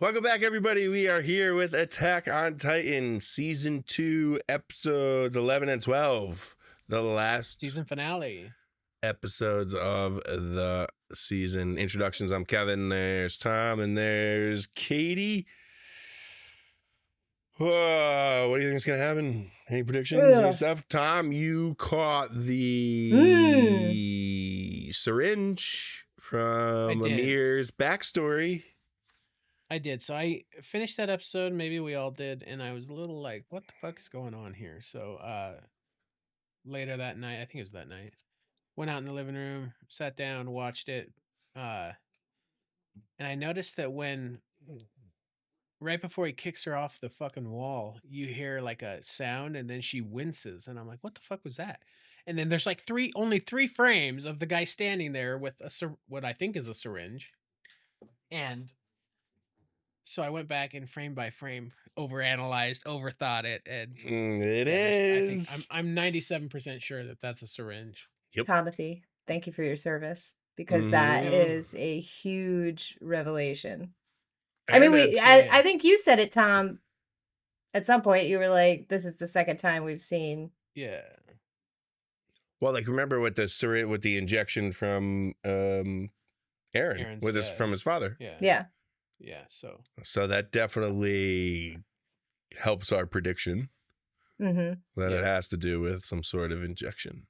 Welcome back, everybody. We are here with Attack on Titan, Season 2, Episodes 11 and 12. The last season finale episodes of the season. Introductions, I'm Kevin. There's Tom, and there's Katie. Whoa, what do you think is going to happen? Any predictions? Any stuff? Tom, you caught the syringe from Ymir's backstory. I did. So I finished that episode. Maybe we all did. And I was a little like, what the fuck is going on here? So later that night, I think it was that night, went out in the living room, sat down, watched it. And I noticed that right before he kicks her off the fucking wall, you hear like a sound and then she winces. And I'm like, what the fuck was that? And then there's like only three frames of the guy standing there with what I think is a syringe. And so I went back and frame by frame, overanalyzed, overthought it, and it is. I'm 97% sure that that's a syringe. Yep. Timothy, thank you for your service, because that is a huge revelation. I mean, I think you said it, Tom. At some point, you were like, "This is the second time we've seen." Yeah. Well, like remember with the syringe, with the injection from Eren, from his father. Yeah. Yeah. Yeah, so that definitely helps our prediction that it has to do with some sort of injection.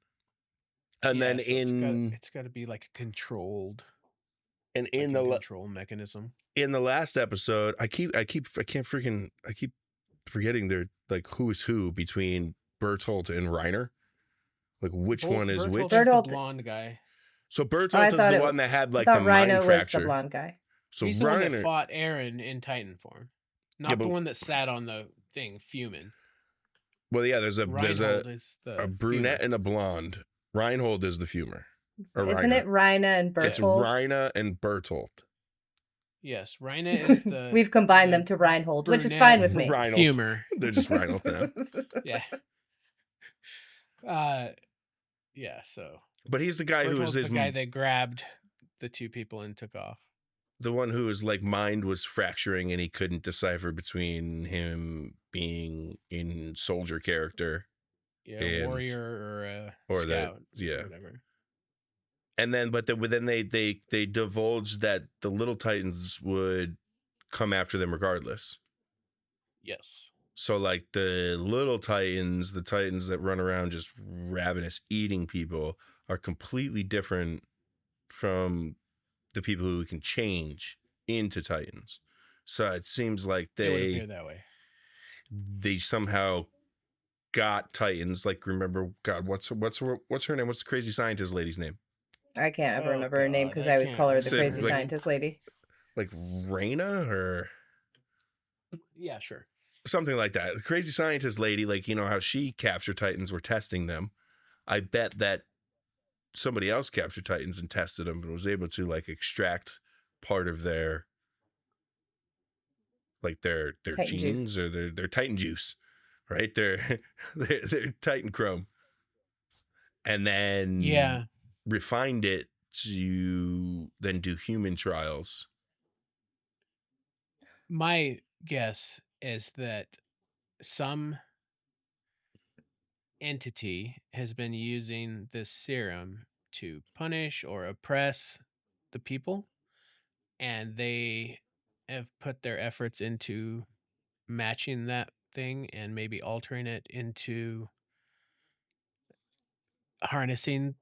And then it's got to be like a controlled control mechanism. In the last episode, I keep forgetting they're like who is who between Bertholdt and Reiner. Like which one is which? Bertholdt, the blonde guy. So Bertholdt is the one that had like the mind Rhino fracture. Was the blonde guy. So he's the one that fought Eren in Titan form, not the one that sat on the thing fuming. Well, yeah, there's a brunette fumer. and a blonde. Reinhold is the fumer. Isn't it Reiner and Bertholdt? It's Reiner and Bertholdt. Yes, Reiner is the. We've combined them to Reinhold, which is fine with me. Reinhold. Fumer. They're just Reinhold now. Yeah. Yeah. So. But he's the guy who was the guy that grabbed the two people and took off. The one whose like mind was fracturing and he couldn't decipher between him being in soldier character, warrior or scout, whatever. And then, but then they divulged that the little Titans would come after them regardless. Yes. So like the little Titans, the Titans that run around just ravenous eating people, are completely different from the people who can change into Titans. So it seems like it would appear that way. They somehow got Titans. Like, remember, God, what's her name? What's the crazy scientist lady's name? I can't ever remember her name because I always call her the crazy scientist lady. Like Reina or? Yeah, sure. Something like that. The crazy scientist lady, like, you know how she captured Titans, were testing them. I bet that somebody else captured Titans and tested them and was able to like extract part of their genes juice. Or their Titan juice, right? Their Titan chrome, and then refined it to then do human trials. My guess is that some entity has been using this serum to punish or oppress the people, and they have put their efforts into matching that thing and maybe altering it into harnessing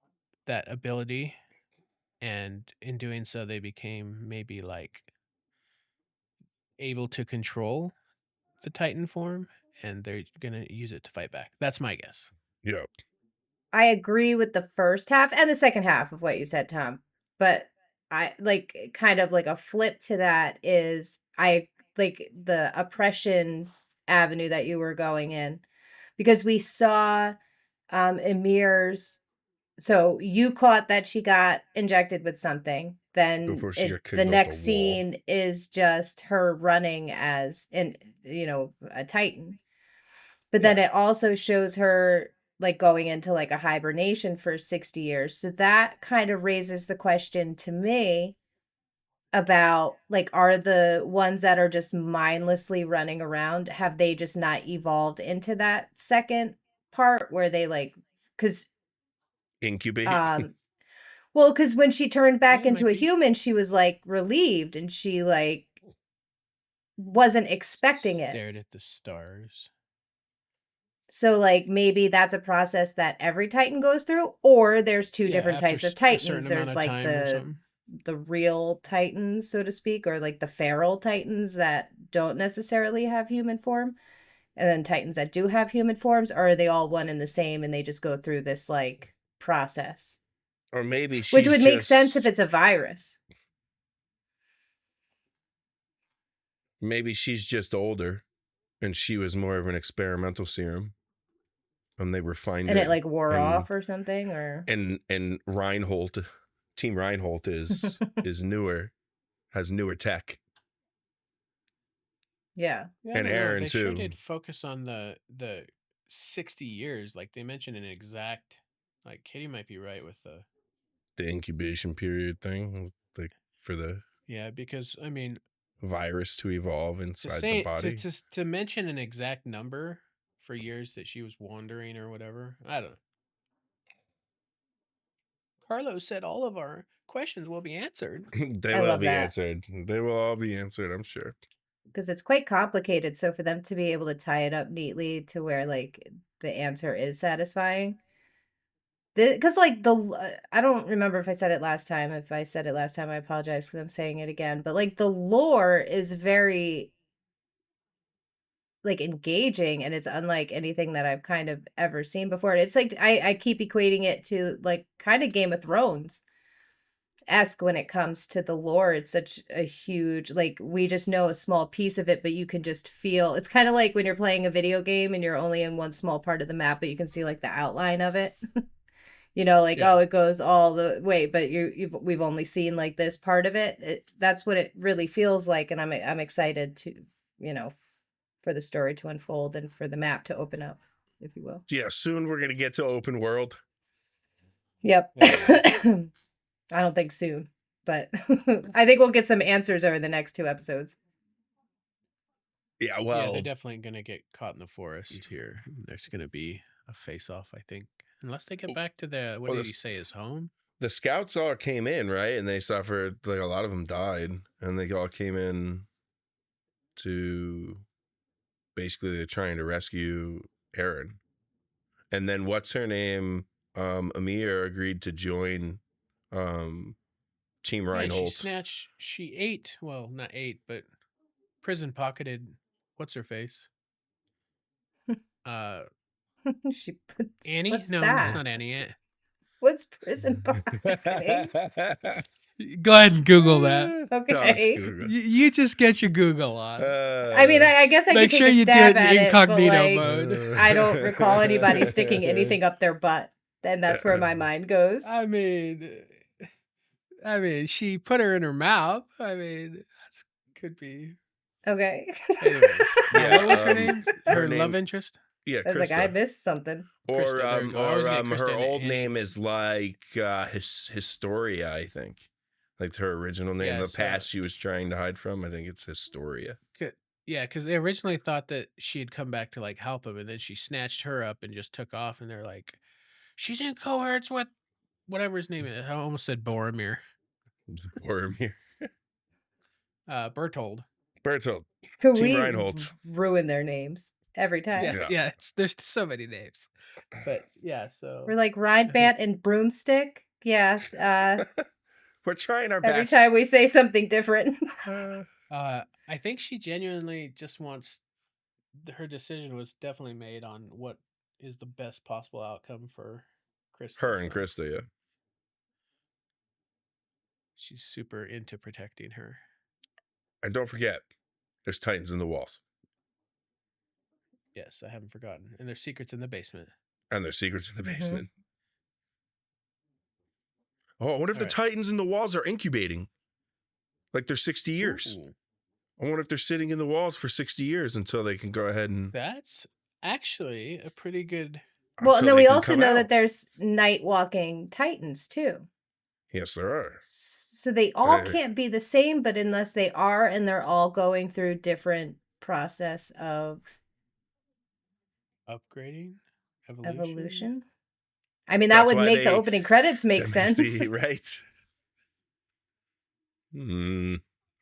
that ability, and in doing so they became maybe like able to control the Titan form, and they're gonna use it to fight back. That's my guess. Yeah, I agree with the first half and the second half of what you said, Tom. But I like kind of like a flip to that is I like the oppression avenue that you were going in, because we saw Ymir's. So you caught that she got injected with something. Then the next scene is just her running as a Titan. But then it also shows her like going into like a hibernation for 60 years. So that kind of raises the question to me about, like, are the ones that are just mindlessly running around, have they just not evolved into that second part where they, like, because Incubate. well, because when she turned back Yeah, into might a be. human, she was, like, relieved, and she, like, wasn't expecting it. Stared at the stars. So, like, maybe that's a process that every Titan goes through, or there's two Yeah, different after types of a certain Titans. amount There's, of like, time or something. the real Titans, so to speak, or, like, the feral Titans that don't necessarily have human form, and then Titans that do have human forms, or are they all one and the same, and they just go through this, like, process? Or maybe Which she's would make sense if just it's a virus. maybe she's just older, and she was more of an experimental serum, and they refined And it. it, like, wore and, off or something, or... And Reinhold, Team Reinhold is newer, has newer tech, Yeah. Yeah, I and don't know. Eren They sure too. did focus on the 60 years. Like they mentioned an exact. Like Katie might be right with The incubation period thing, like for the yeah, because I mean virus to evolve to inside the say body. to mention an exact number for years that she was wandering or whatever. I don't know. Carlos said all of our questions will be answered. They I will love be that. answered. They will all be answered, I'm sure. Because it's quite complicated, so for them to be able to tie it up neatly to where, like, the answer is satisfying. Because, like, I don't remember if I said it last time. If I said it last time, I apologize because I'm saying it again. But, like, the lore is very, like, engaging, and it's unlike anything that I've kind of ever seen before. It's like, I keep equating it to, like, kind of Game of Thrones-esque when it comes to the lore. It's such a huge, like, we just know a small piece of it, but you can just feel, it's kind of like when you're playing a video game and you're only in one small part of the map, but you can see, like, the outline of it. You know, like, Yeah. oh, it goes all the way, but we've only seen, like, this part of it. That's what it really feels like, and I'm excited to, you know, for the story to unfold and for the map to open up, if you will. Yeah, soon we're gonna get to open world. Yep. Yeah. I don't think soon, but I think we'll get some answers over the next 2 episodes. Yeah, Yeah, well, they're definitely gonna get caught in the forest here. There's gonna be a face-off, I think, unless they get back to the what well, did he say, his home? the scouts all came in, right? And they suffered, like, a lot of them died, and they all came in to basically they're trying to rescue Eren. And then what's her name? Ymir agreed to join Team Yeah, Reinhold. she ate, well, not ate, but prison pocketed what's her face? She puts, Annie? what's No, it's that? not Annie. What's prison pocketing? Go ahead and Google that. Okay. You just get your Google on. I mean, I guess I could Make take sure a you do stab it in at it, but, incognito like, mode. I don't recall anybody sticking anything up their butt. Then that's where my mind goes. I mean, she put her in her mouth. I mean, that could be. Okay. Anyways, Yeah, what was her name? Her name- love interest? Yeah, I was like, I KRISTA. missed something. Or KRISTA, there we go. I always get KRISTA her and old Annie. name is like Historia, I think. Like her original name, Yeah, the so- past she was trying to hide from. I think it's Historia. Yeah, because they originally thought that she had come back to like help him, and then she snatched her up and just took off. And they're like, "She's in cohorts with whatever his name is." I almost said Boromir. Ymir. Bertholdt. Bertholdt. So Team we Reinhold. ruin their names every time. Yeah. There's so many names, but yeah. So We're like Rhinebat and Broomstick. Yeah. We're trying our Every best. time we say something different. I think she genuinely just wants. Her decision was definitely made on what is the best possible outcome for KRISTA. Her and KRISTA, yeah. She's super into protecting her. And don't forget, there's Titans in the walls. Yes, I haven't forgotten. And there's secrets in the basement. And there's secrets in the Mhm. basement. Oh, I wonder if the Titans in the walls are incubating. Like they're 60 years. Ooh, I wonder if they're sitting in the walls for 60 years until they can go ahead and... that's actually a pretty good. Well, and until then they we can also come know out. that there's night walking Titans too. Yes, there are. So they all They're- can't be the same, but unless they are, and they're all going through different process of Upgrading, evolution. I mean, that That's would why make the they- opening credits make that makes sense. the- right.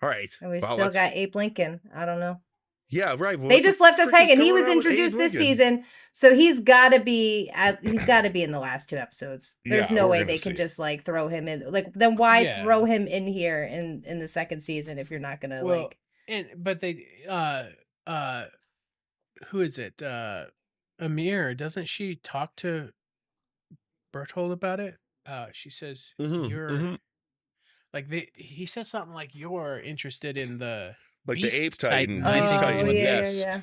All right. And we Well, still let's- got Abe Lincoln. I don't know. Yeah, right. Well, They what the just left us frick is hanging. He going was on with introduced Abe this Lincoln? season, so he's got to be in the last 2 episodes. There's Yeah, no we're way gonna they can see. just like throw him in. Like, then why Yeah. throw him in here in the second season if you're not gonna Well, like? but they who is it? Ymir, doesn't she talk to Bertholdt about it? She says you're like he says something like you're interested in the Like the Beast Ape Titan. I Beast think is Titan, what yes. Yeah.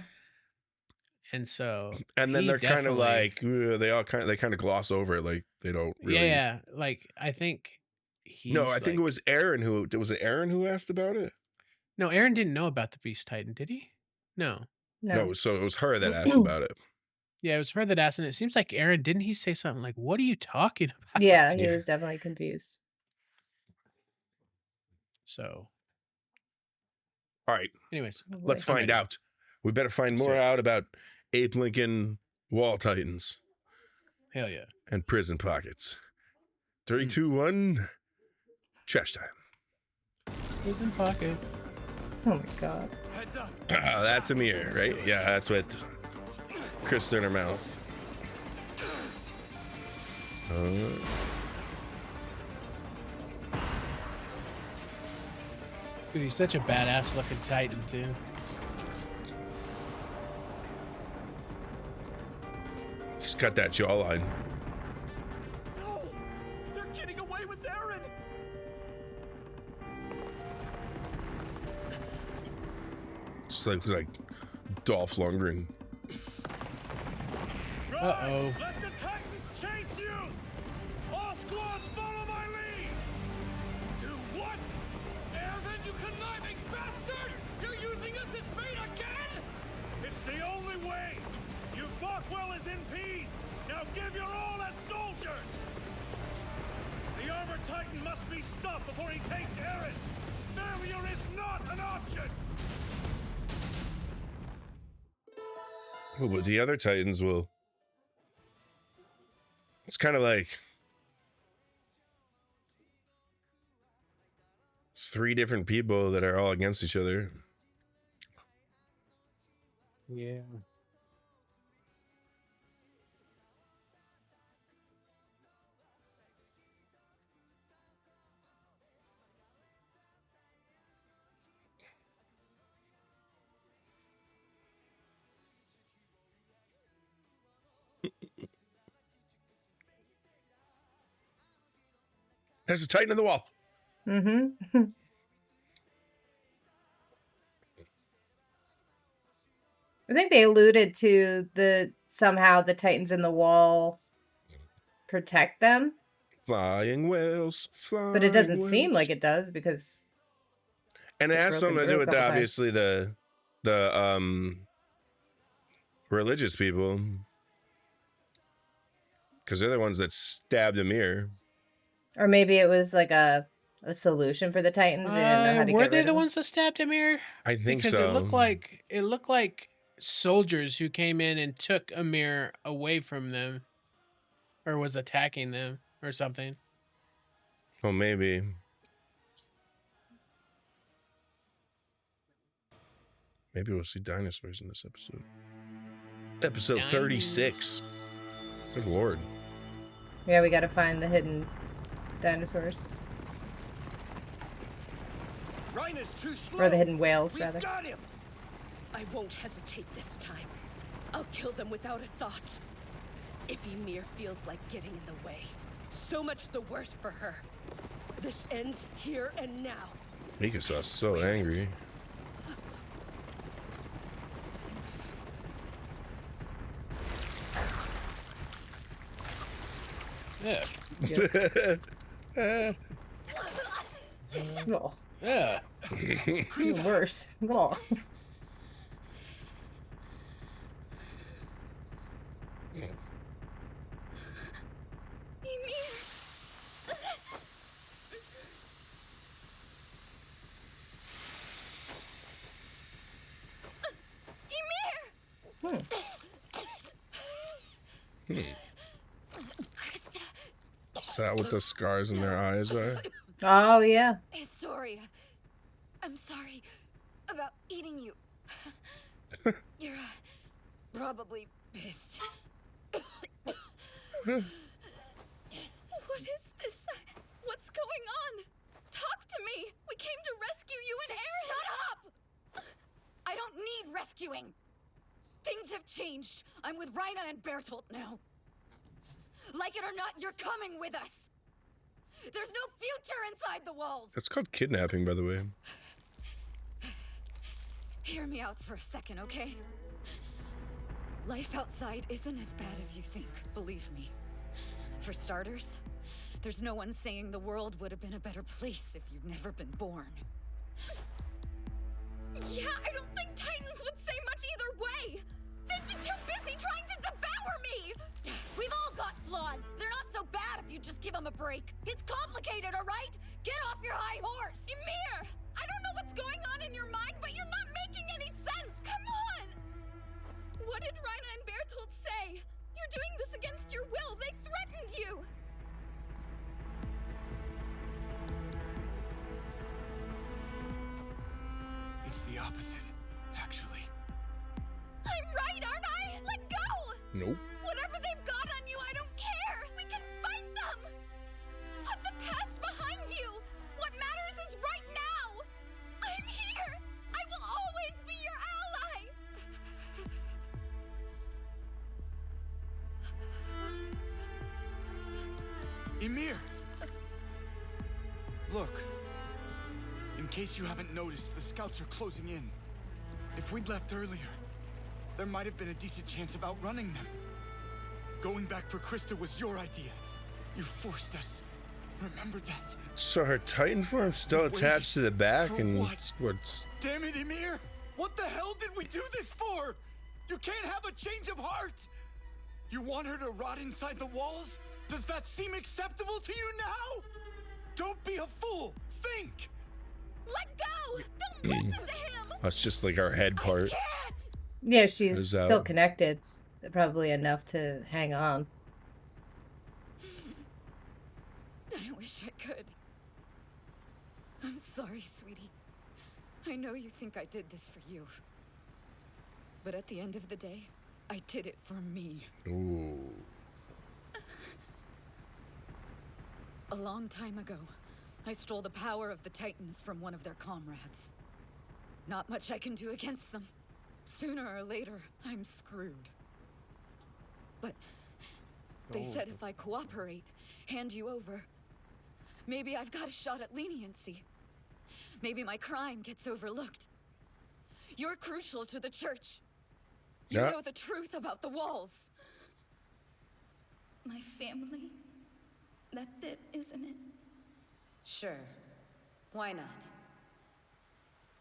and so And then he they're kind of definitely- like they kind of gloss over it, like they don't really. yeah, like I think he's No, I think it like- was Eren who asked about it. no, Eren didn't know about the Beast Titan, did he? No. No. So it was her that asked about it. Yeah, it was her that asked, and it seems like Eren, didn't he say something like, "What are you talking about?" Yeah, he Yeah. was definitely confused. So, All right, anyways, let's I'm find ready. out. We better find more out about Ape Lincoln Wall Titans Hell yeah. and prison pockets. 3, 2, 1. Trash time. Prison pocket. Oh my god. Heads up. That's Ymir, right? Yeah, that's what KRISTA in her mouth. Dude, he's such a badass looking Titan too. He's got that jawline. No! They're getting away with Eren! It's like Dolph Lundgren. Uh-oh. Let the Titans chase you! All squads follow my lead! Do what? Erwin, you conniving bastard! You're using us as bait again? It's the only way! You fought well as MPs! Now give your all as soldiers! The armored Titan must be stopped before he takes Eren! Failure is not an option! Well, but the other Titans will. It's kind of like 3 different people that are all against each other. Yeah. There's a Titan in the wall. Mm-hmm. I think they alluded to somehow the Titans in the wall protect them, Flying whales, flying but it doesn't seem whales. like it does because And it Just has broken something to through do a with couple times. obviously the religious people, because they're the ones that stabbed Ymir. or maybe it was like a solution for the Titans. They didn't know how to Were get they rid the of them. ones that stabbed Ymir? I think Because so. it looked like soldiers who came in and took Ymir away from them, or was attacking them, or something. Well, maybe. Maybe we'll see dinosaurs in this episode. Episode 36. Good lord. Yeah, we got to find the hidden dinosaurs Reiner's too slow! or the hidden whales, We've rather. got him! I won't hesitate this time. I'll kill them without a thought. If Ymir feels like getting in the way, so much the worse for her. This ends here and now. Mikasa's so angry. Yeah. Oh, Yeah. even worse. Oh. KRISTA. Is that what the scars in their eyes are? Oh, yeah. Historia. I'm sorry about eating you. You're probably pissed. What is this? What's going on? Talk to me. We came to rescue you and Eren. Shut up! I don't need rescuing. Things have changed. I'm with Reiner and Bertholdt now. Like it or not, you're coming with us. There's no future inside the walls. That's called kidnapping, by the way. Hear me out for a second, okay? Life outside isn't as bad as you think, believe me. For starters, there's no one saying the world would have been a better place if you'd never been born. Yeah, I don't think Titans would say much either way! They've been too busy trying to devour me! We've all got flaws. They're not so bad if you just give them a break. It's complicated, all right? Get off your high horse! Ymir! I don't know what's going on in your mind, but you're not making any sense! Come on! What did Reiner and Bertholdt say? You're doing this against your will. They threatened you! It's the opposite, actually. I'm right, aren't I? Let go! Nope. Whatever they've got on you, I don't care! We can fight them! Put the past behind you! What matters is right now! I'm here! I will always be your ally! Ymir! Look. In case you haven't noticed, the scouts are closing in. If we'd left earlier, there might have been a decent chance of outrunning them. Going back for KRISTA was your idea. You forced us. Remember that. So her Titan form's still Wait, attached to the back, for and what? what's Damn it, Ymir! What the hell did we do this for? You can't have a change of heart! You want her to rot inside the walls? Does that seem acceptable to you now? Don't be a fool! Think! Let go! Don't listen to him! that's just like our head part? Can't! Yeah, she's Is still that- connected. Probably enough to hang on. I wish I could. I'm sorry, sweetie. I know you think I did this for you. But at the end of the day, I did it for me. Ooh. A long time ago, I stole the power of the Titans from one of their comrades. Not much I can do against them. Sooner or later, I'm screwed. But they said if I cooperate, hand you over, maybe I've got a shot at leniency. Maybe my crime gets overlooked. You're crucial to the church. You Yeah. know the truth about the walls. My family? That's it, isn't it? Sure. Why not?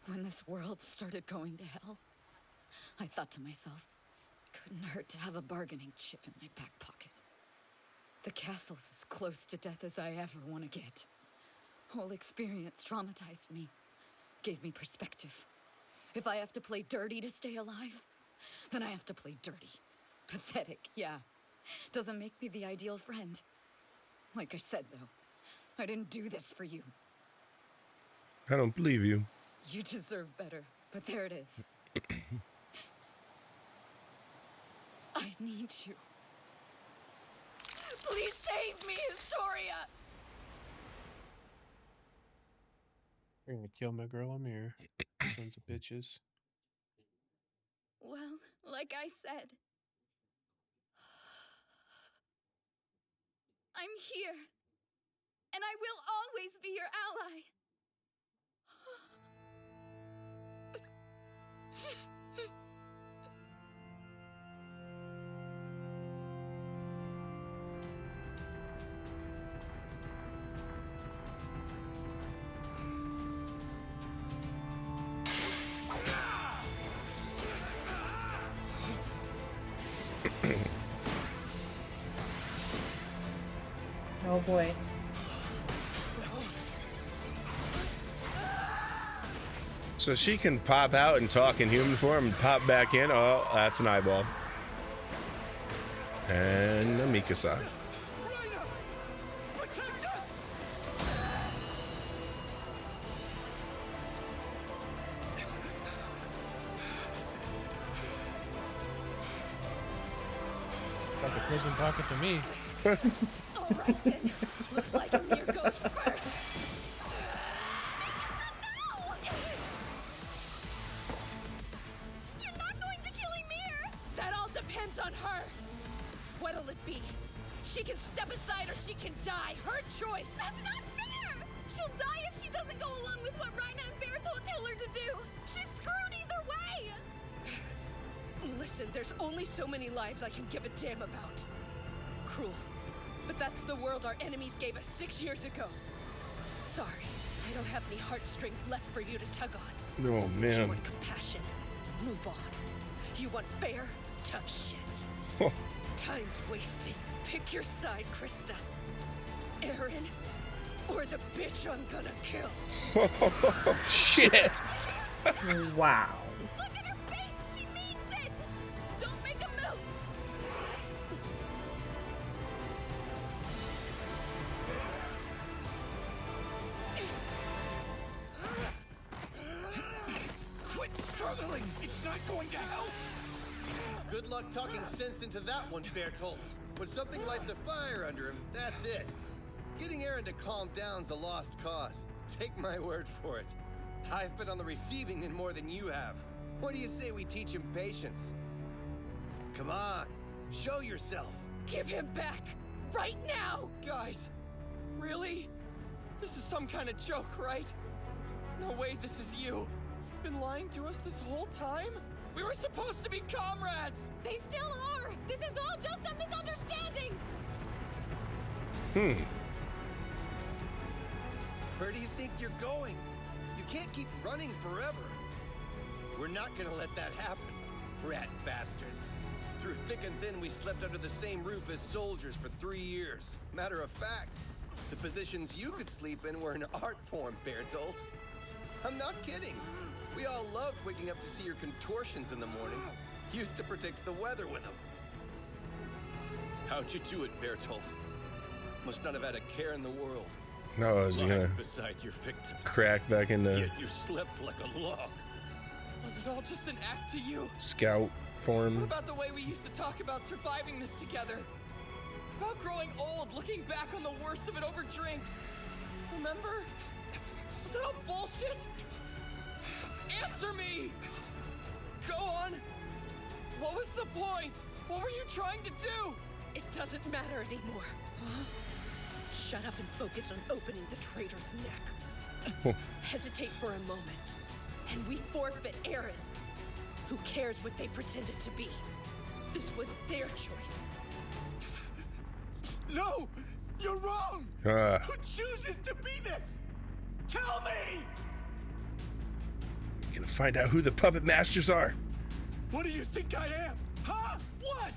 When this world started going to hell, I thought to myself, couldn't hurt to have a bargaining chip in my back pocket. The castle's as close to death as I ever want to get. Whole experience traumatized me, gave me perspective. If I have to play dirty to stay alive, then I have to play dirty. Pathetic, yeah. Doesn't make me the ideal friend. Like I said, though, I didn't do this for you. I don't believe you. You deserve better, but there it is. I need you. Please save me, Historia! They're gonna kill my girl Ymir. Sons of bitches. Well, like I said, I'm here. And I will always be your ally. Oh boy. So she can pop out and talk in human form and pop back in. Oh, that's an eyeball. And Amika-san. Reiner! Protect us! It's like a prison pocket to me. All right then. Looks like Ymir goes first. You're not going to kill Ymir! That all depends on her. What'll it be? She can step aside or she can die. Her choice. That's not fair! She'll die if she doesn't go along with what Reiner and Bertholdt tell her to do! She's screwed either way! Listen, there's only so many lives I can give a damn about. Cruel. But that's the world our enemies gave us 6 years ago. Sorry, I don't have any heartstrings left for you to tug on. Oh, You man. want compassion? Move on. You want fair? Tough shit. Oh, Time's wasting. Pick your side, KRISTA. Eren, or the bitch I'm gonna kill. shit. Wow. Look at her face! She means it! Don't make a move! Quit struggling! It's not going to help! Good luck talking sense into that one, Bertholdt. When something lights a fire under him, that's it. Getting Eren to calm down's a lost cause. Take my word for it. I've been on the receiving end more than you have. What do you say we teach him patience? Come on, show yourself. Give him back! Right now! Guys, really? This is some kind of joke, right? No way this is you. You've been lying to us this whole time? We were supposed to be comrades! They still are! This is all just a misunderstanding! Where do you think you're going? You can't keep running forever. We're not gonna let that happen, rat bastards. Through thick and thin, we slept under the same roof as soldiers for 3 years. Matter of fact, the positions you could sleep in were an art form, Bertholdt. I'm not kidding. We all loved waking up to see your contortions in the morning. Used to predict the weather with them. How'd you do it, Bertholdt? Must not have had a care in the world. No, is he Lying gonna beside your victims. crack back into Yet you slept like a log. Was it all just an act to you? scout What form? about the way we used to talk about surviving this together? About growing old, looking back on the worst of it over drinks? Remember? Was that all bullshit? Answer me! Go on! What was the point? What were you trying to do? It doesn't matter anymore. Shut up and focus on opening the traitor's neck. Hesitate for a moment, and we forfeit Eren. Who cares what they pretended to be? This was their choice. No! You're wrong! Ah, Who chooses to be this? Tell me! gonna find out who the puppet masters are. What do you think I am? Huh? What?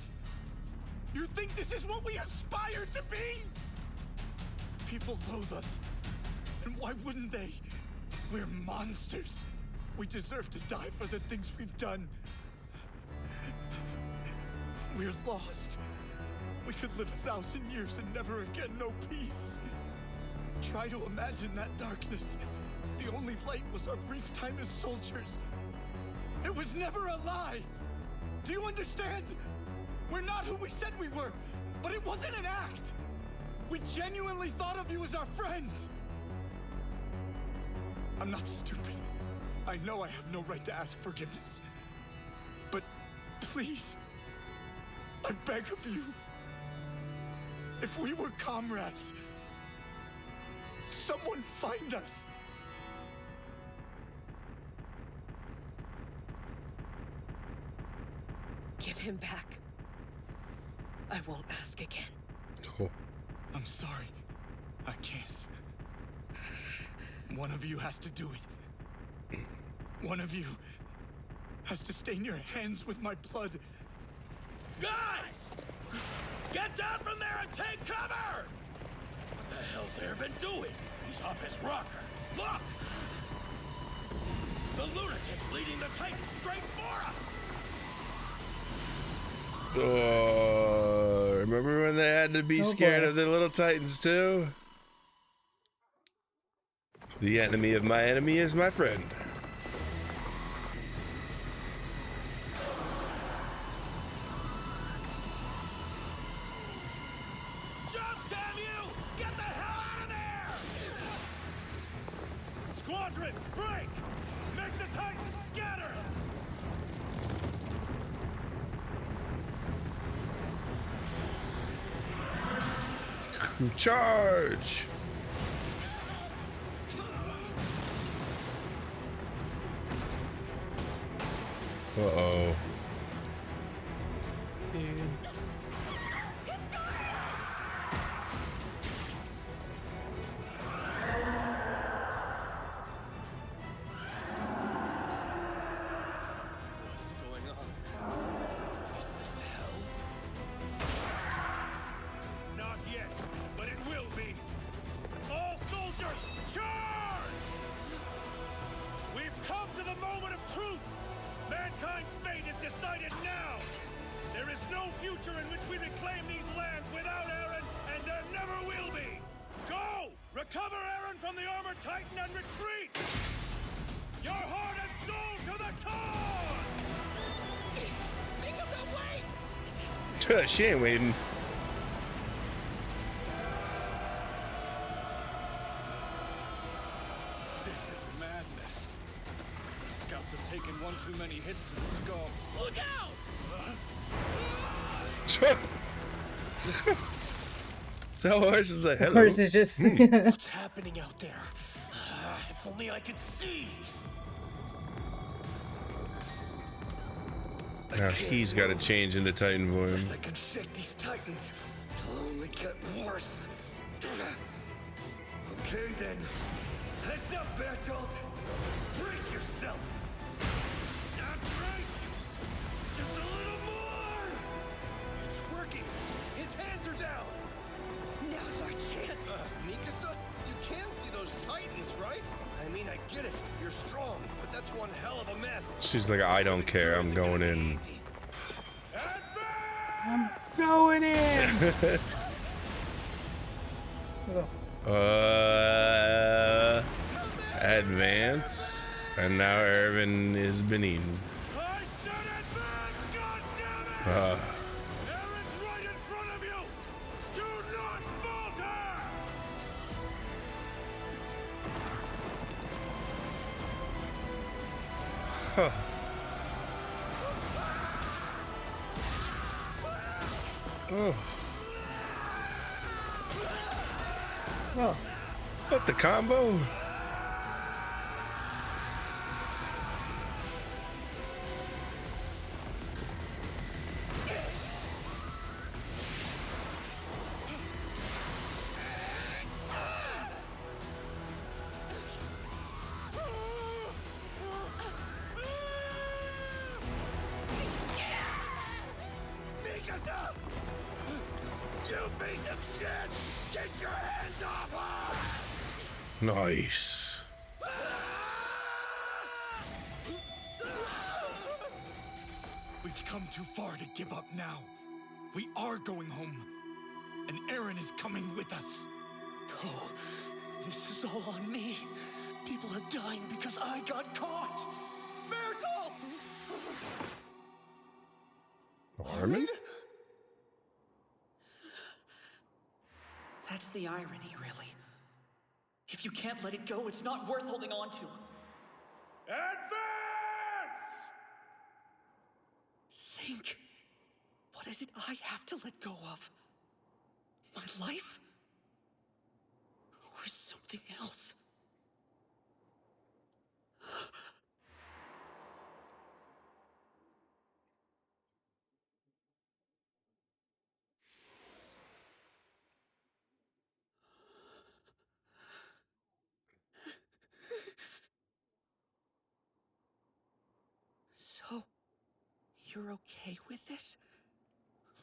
You think this is what we aspire to be? People loathe us. And why wouldn't they? We're monsters. We deserve to die for the things we've done. We're lost. We could live 1,000 years and never again know peace. Try to imagine that darkness. The only light was our brief time as soldiers. It was never a lie. Do you understand? We're not who we said we were, but it wasn't an act. We genuinely thought of you as our friends. I'm not stupid. I know I have no right to ask forgiveness. But please, I beg of you, if we were comrades, someone find us. Give him back. I won't ask again. Oh, I'm sorry. I can't. One of you has to do it. One of you has to stain your hands with my blood. Guys! Get down from there and take cover! What the hell's Erwin doing? He's off his rocker. Look! The lunatic's leading the Titans straight for us! Oh, remember when they had to be scared of the little Titans too? The enemy of my enemy is my friend. Jump, damn you! Get the hell out of there! Squadrons, break! Make the Titans scatter! Charge! Uh-oh. What's going on? Is this hell? Not yet, but it will be. All soldiers, charge! We've come to the moment of truth. Mankind's fate is decided now. There is no future in which we reclaim these lands without Eren, and there never will be. Go! Recover Eren from the armored titan and retreat! Your heart and soul to the cause! Mikasa, wait! She ain't waiting. This is madness. The scouts have taken one too many hits to the skull. Look out! The horse is a hello. Horse is just. What's happening out there? If only I could see. Now he's got to change into Titan form. I can shake these titans. It'll only get worse. Okay then. Heads up, Bertholdt. Brace yourself. That's right. Just a little more. It's working. His hands are down. Now's our chance. Mikasa, you can see those Titans, right? I mean, I get it. You're strong, but that's one hell of a mess. She's like, I don't care. I'm going in. I'm going in. Advance. And now Erwin is been eaten. I said advance, goddammit! Eren's right in front of you! Do not falter! Huh. Oh. Oh. What the combo? Mikasa! You piece of shit! Get your hands off her! Nice. We've come too far to give up now. We are going home. And Eren is coming with us. No, this is all on me. People are dying because I got caught. Bertholdt! Armin? That's the irony, really. If you can't let it go, it's not worth holding on to. Advance! Think. What is it I have to let go of? My life? Or something else? So, you're okay with this?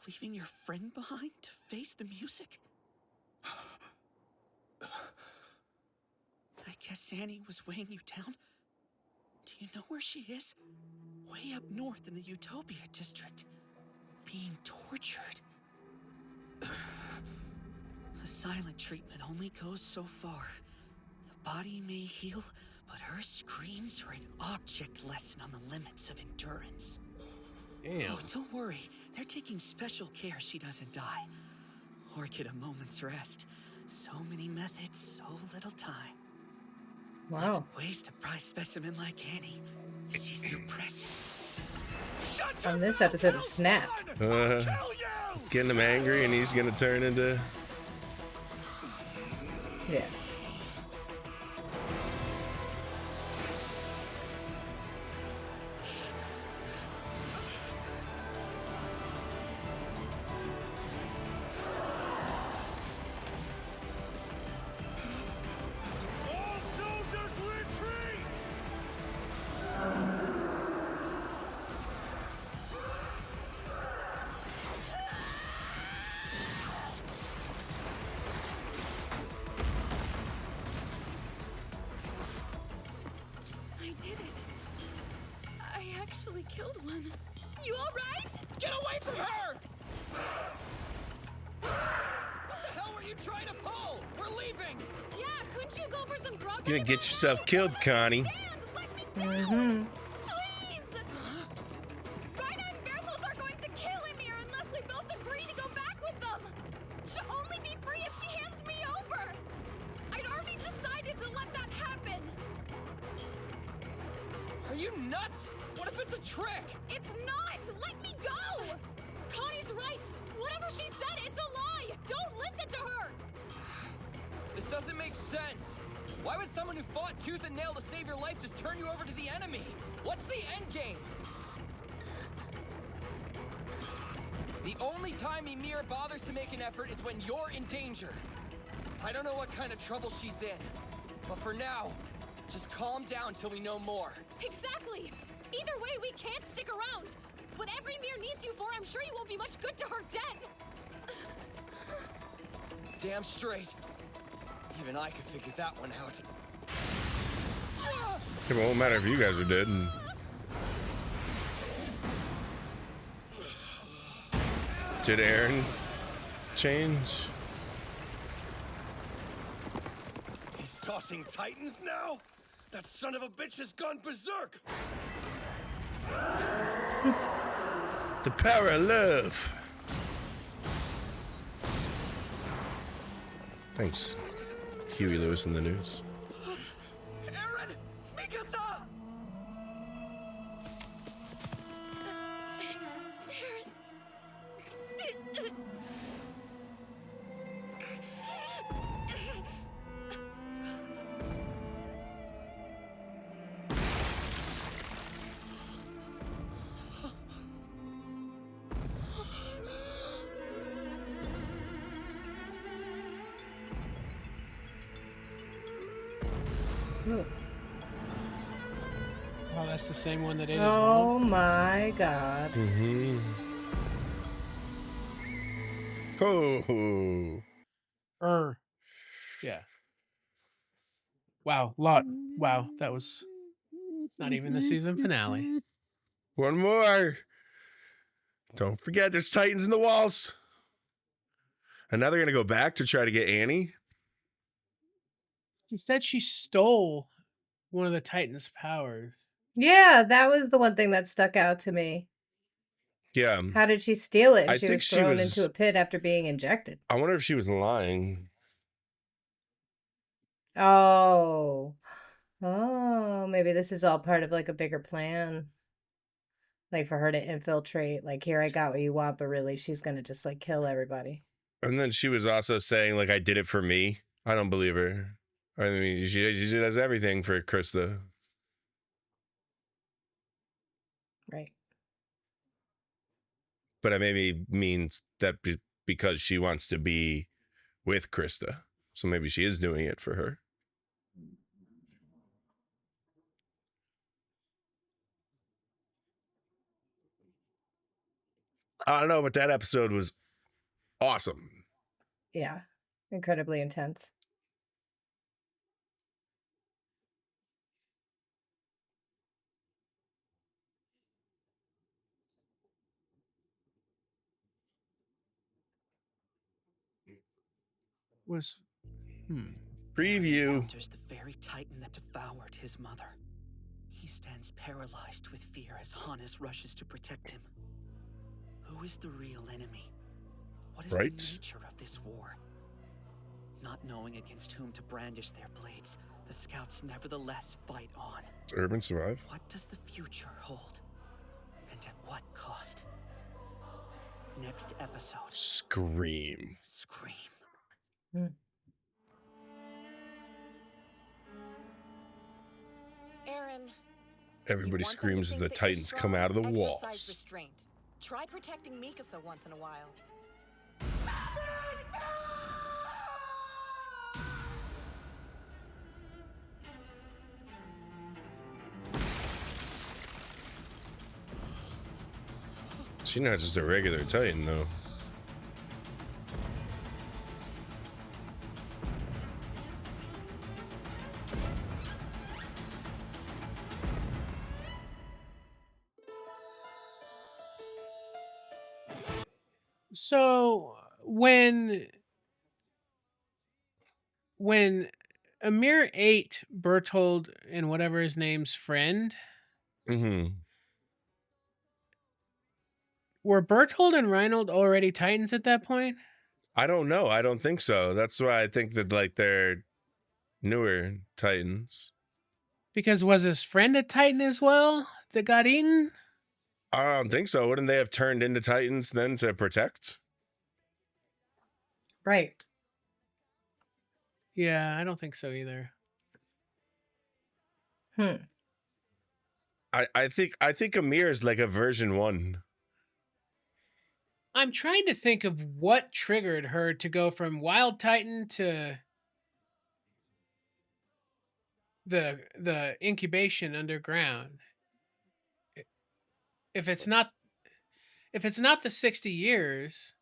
Leaving your friend behind to face the music? I guess Annie was weighing you down? Do you know where she is? Way up north in the Utopia district. Being tortured. The silent treatment only goes so far. The body may heal, but her screams are an object lesson on the limits of endurance. Damn. Oh, don't worry. They're taking special care she doesn't die. Or get a moment's rest. So many methods, so little time. Wow. Mustn't waste a prize specimen like Annie. She's too precious. On this episode of Snapped. Getting him angry and he's gonna turn into... Yeah. All soldiers retreat! I did it. I actually killed one. You all right? Get away from her! What the hell were you trying to pull? We're leaving! Yeah, couldn't you go for some grog? You're gonna get yourself killed, Connie. Let me down! Please! Reiner and Bertholdt are going to kill Ymir unless we both agree to go back with them! She'll only be free if she hands me over! I'd already decided to let that happen! Are you nuts? What if it's a trick? It's not! Let me go! Connie's right! Whatever she said, it's a lie! Don't listen to her! This doesn't make sense. Why would someone who fought tooth and nail to save your life just turn you over to the enemy? What's the end game? The only time Ymir bothers to make an effort is when you're in danger. I don't know what kind of trouble she's in, but for now, just calm down till we know more. Exactly! Either way, we can't stick around! Whatever Ymir needs you for, I'm sure you won't be much good to her dead! Damn straight. Even I could figure that one out. It won't matter if you guys are dead. Did Eren change? He's tossing titans now? That son of a bitch has gone berserk! The power of love. Thanks, Huey Lewis in the news. Eren! Mikasa! Oh, that's the same one that ate his Oh mom? my god. Mm-hmm. Oh. Yeah. Wow, wow, that was not even the season finale. One more. Don't forget, there's titans in the walls. And now they're gonna go back to try to get Annie. She said she stole one of the Titans' powers. Yeah, that was the one thing that stuck out to me. Yeah. How did she steal it? I She think was she thrown was- into a pit after being injected. I wonder if she was lying. Oh. Oh, maybe this is all part of like a bigger plan. Like for her to infiltrate, like, here, I got what you want, but really she's gonna just like kill everybody. And then she was also saying, like, I did it for me. I don't believe her. I mean, she does everything for KRISTA. Right. But it maybe means that because she wants to be with KRISTA. So maybe she is doing it for her. I don't know, but that episode was awesome. Yeah. Incredibly intense. Was Preview. Encounters the very titan that devoured his mother. He stands paralyzed with fear as Hannes rushes to protect him. Who is the real enemy? What is Right. the nature of this war? Not knowing against whom to brandish their blades, the scouts nevertheless fight on. Does Erwin survive? What does the future hold? And at what cost? Next episode. Scream. Scream. Eren, Everybody you want them to screams as think the that you're Titans come strong? out of the Exercise walls. restraint. Try protecting Mikasa once in a while. She's not just a regular Titan, though. so when Ymir ate Bertholdt and whatever his name's friend, Mm-hmm. were Bertholdt and Reinold already Titans at that point? I don't know. I don't think so. That's why I think that like they're newer Titans. Because was his friend a Titan as well that got eaten? I don't think so. Wouldn't they have turned into Titans then to protect? Right. Yeah, I don't think so either. I think Ymir is like a version 1. I'm trying to think of what triggered her to go from Wild Titan to the incubation underground. If it's not the 60 years,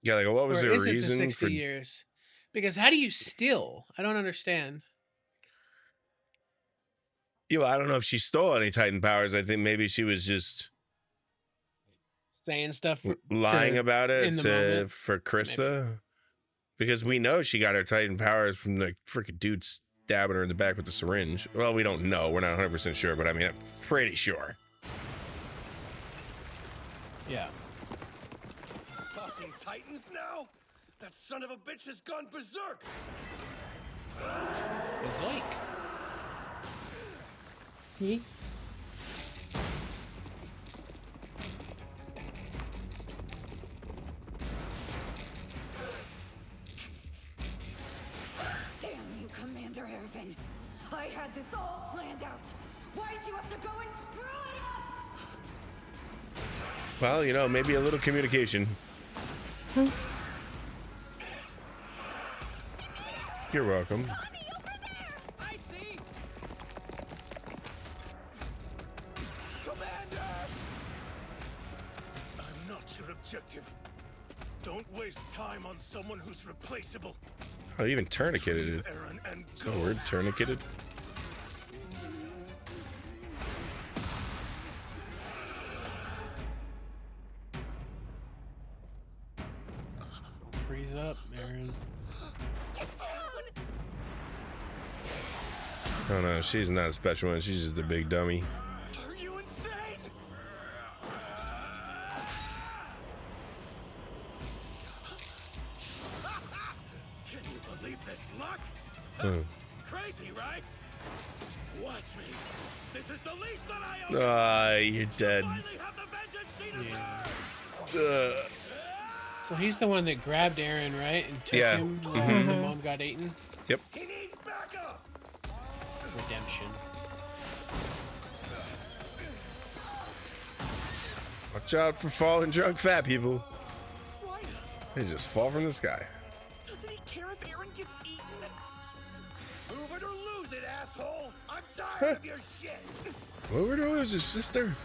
Yeah, like what was or their is it the reason 60 for? years? Because how do you steal? I don't understand. Yeah, well, I don't know if she stole any Titan powers. I think maybe she was just Saying stuff lying about it in the moment. for KRISTA, because we know she got her Titan powers from the freaking dude stabbing her in the back with the syringe. Well, we don't know. We're not 100% sure, but I mean, I'm pretty sure. Yeah. Tossing Titans now? That son of a bitch has gone berserk! Zoink. He Damn you, Commander Erwin. I had this all planned out. Why'd you have to go and screw it up? Well, you know, maybe a little communication. You're welcome. Tommy, over there! I see! Commander! I'm not your objective. Don't waste time on someone who's replaceable. Oh, even tourniqueted it. Eren and Is that a word? Tourniqueted? Freeze up, Eren. Get down! Oh no, she's not a special one. She's just a big dummy. Are you insane? Can you believe this luck? Oh. Crazy, right? Watch me. This is the least that I owe you. Ah, you're dead. Finally have the vengeance she deserves. Ugh. So he's the one that grabbed Eren, right? And took Yeah. him when the mom got eaten? Yep. He needs backup. Redemption. Watch out for falling drunk fat people. Why? They just fall from the sky. Doesn't he care if Eren gets eaten? Move it or lose it, asshole! I'm tired of your shit! Move it or lose it, sister.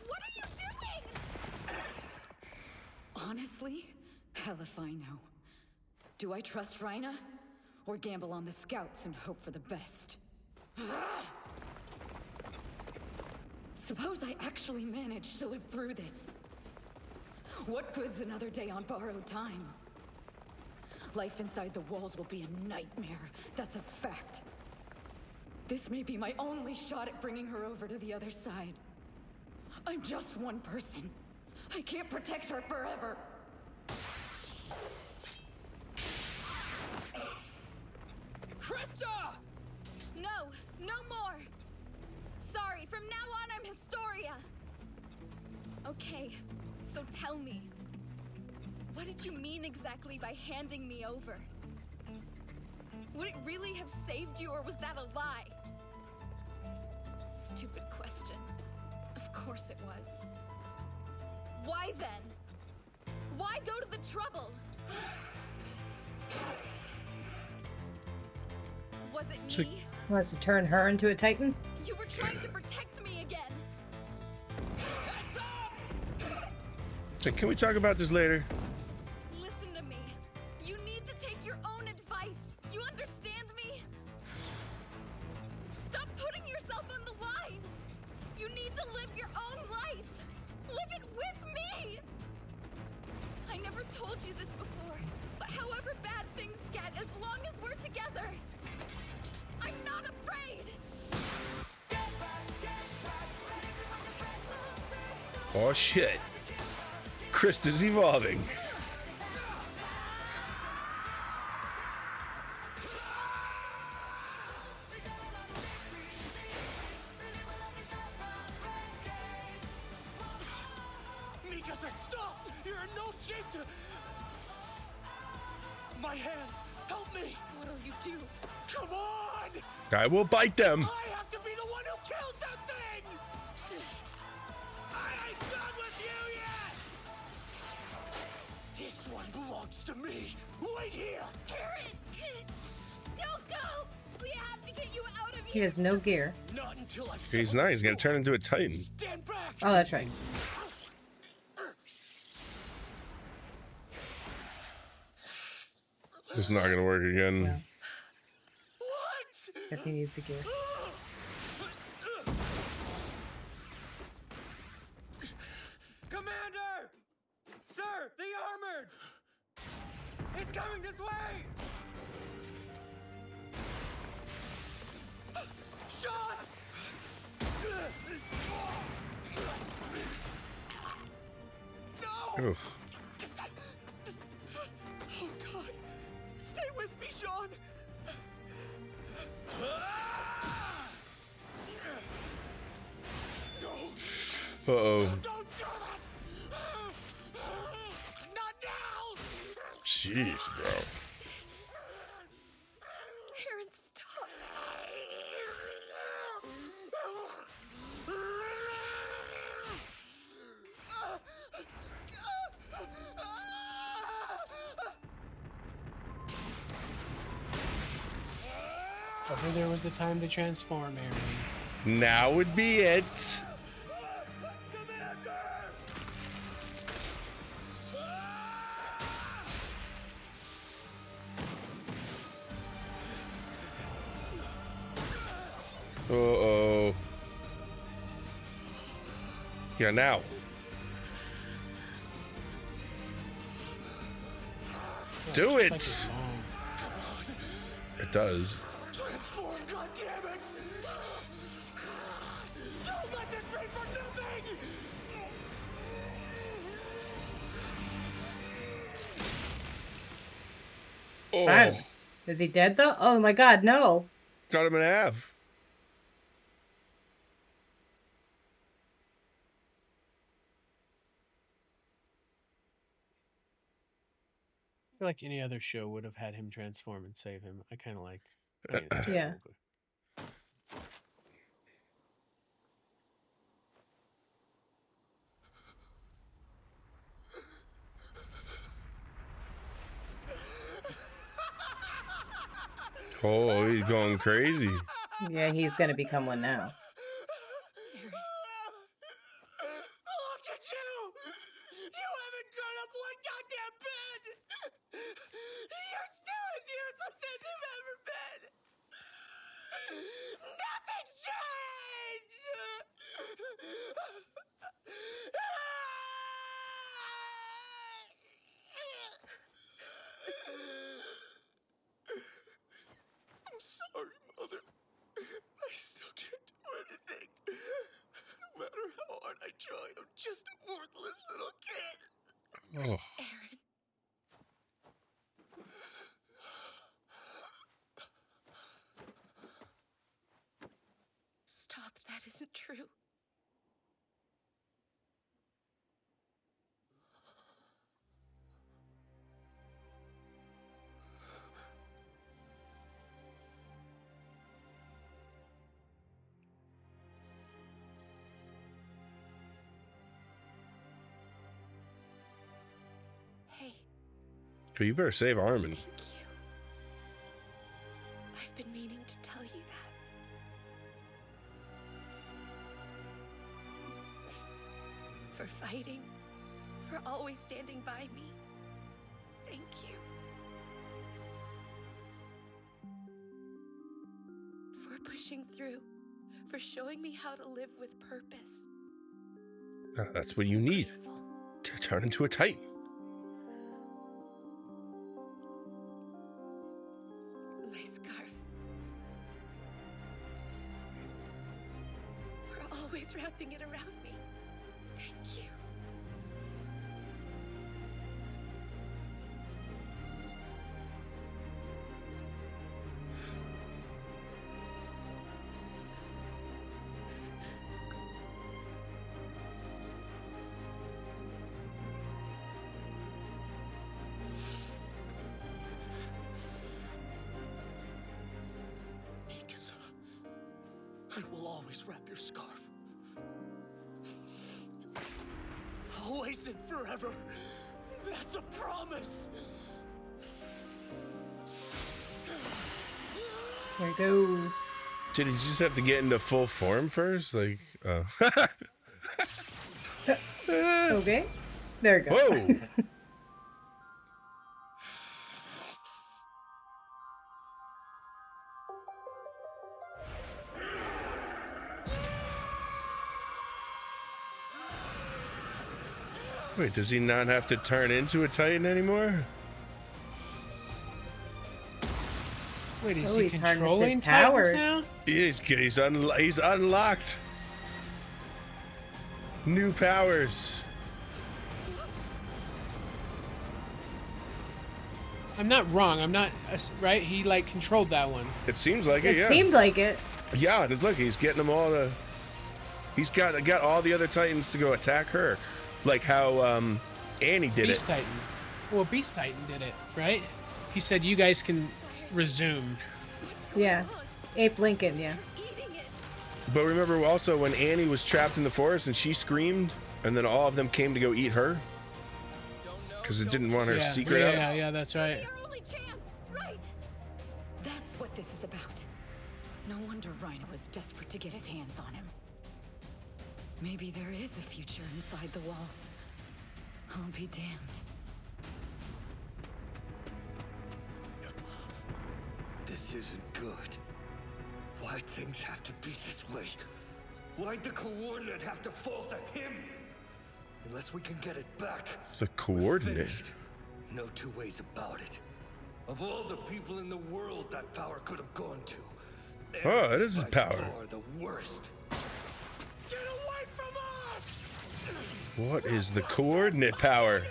What are you doing? Honestly, hell if I know. Do I trust Reiner? Or gamble on the scouts and hope for the best? Suppose I actually managed to live through this. What good's another day on borrowed time? Life inside the walls will be a nightmare. That's a fact. This may be my only shot at bringing her over to the other side. I'm just one person. I can't protect her forever. KRISTA! No, no more. Sorry, from now on I'm Historia. Okay, so tell me, what did you mean exactly by handing me over? Would it really have saved you, or was that a lie? Stupid question. Of course it was. Why then? Why go to the trouble? Was it me? Wants to turn her into a Titan? You were trying to protect me again. Heads up! Hey, can we talk about this later? Listen to me. You need to take your own advice. You understand me? Stop putting yourself on the line. You need to live your own life. Live it with me. I never told you this before, but however bad things get, as long as we're together, I'm not afraid. Oh shit. KRISTA's evolving. Mikasa, stop! You're in no shape to... My hands, help me! What'll you do? Come on! I will bite them. I have to be the one who kills that thing! I ain't done with you yet! This one belongs to me! Wait here! Eren! Don't go! We have to get you out of He here! has no gear. Not until I... He's not. He's gonna turn into a Titan. Stand back! Oh, that's right. It's not gonna work again. Yeah. What? Guess he needs the gear. Commander! Sir, the armored! It's coming this way! Sean! No! Oof. Oh God! Stay with me, Sean! No! Uh-oh. Don't do this! Not now! Jeez, bro. Eren, stop! Ever there was the time to transform, Eren. Now would be it. Uh-oh. Yeah, now. Do It's it. like it's long. It does. Transform, goddammit! Don't let this be for nothing! Oh, Fine. Is he dead though? Oh my God, no. got him in half. I feel like any other show would have had him transform and save him. I kind of like. I mean, it's Yeah. terrible, but- Oh, he's going crazy. Yeah, he's gonna become one now. Look at you! You haven't grown up one goddamn bit! You're still as useless as you've ever been! Nothing's changed! I'm sorry, Mother. I still can't do anything. No matter how hard I try, I'm just a worthless little kid. Oh. Eren. Stop, that isn't true. Hey, But you better save Armin. thank you. I've been meaning to tell you that. For fighting, for always standing by me. Thank you. For pushing through, for showing me how to live with purpose. That's what you need Grateful. to turn into a Titan. My scarf. For always wrapping it around me. Thank you. Mikasa, I will always wrap your scarf. Always and forever. That's a promise. There you go. Did he just have to get into full form first? Like, Okay. There you go. whoa. Wait, does he not have to turn into a Titan anymore? Wait, is Oh, he he's harnessed his controlling Titans powers. now? He's unlocked. New powers. I'm not wrong. I'm not right. He like controlled that one. It seems like it, It yeah. seemed like it. Yeah, and look, he's getting them all to. He's got all the other Titans to go attack her, like how Annie did Beast it. Titan. Well, Beast Titan did it, right? He said you guys can resume. Yeah. Abe Lincoln, yeah. Eating it. But remember also when Annie was trapped in the forest and she screamed, and then all of them came to go eat her because it didn't want her secret out. Yeah, that's right. Our only chance, right? That's what this is about. No wonder Reiner was desperate to get his hands on him. Maybe there is a future inside the walls. I'll be damned. This isn't good. Why'd things have to be this way? Why'd the coordinate have to fall to him? Unless we can get it back. The coordinate. Finished. No two ways about it. Of all the people in the world that power could have gone to. Oh, that is his by power. far the worst. Get away from us! What is the coordinate power?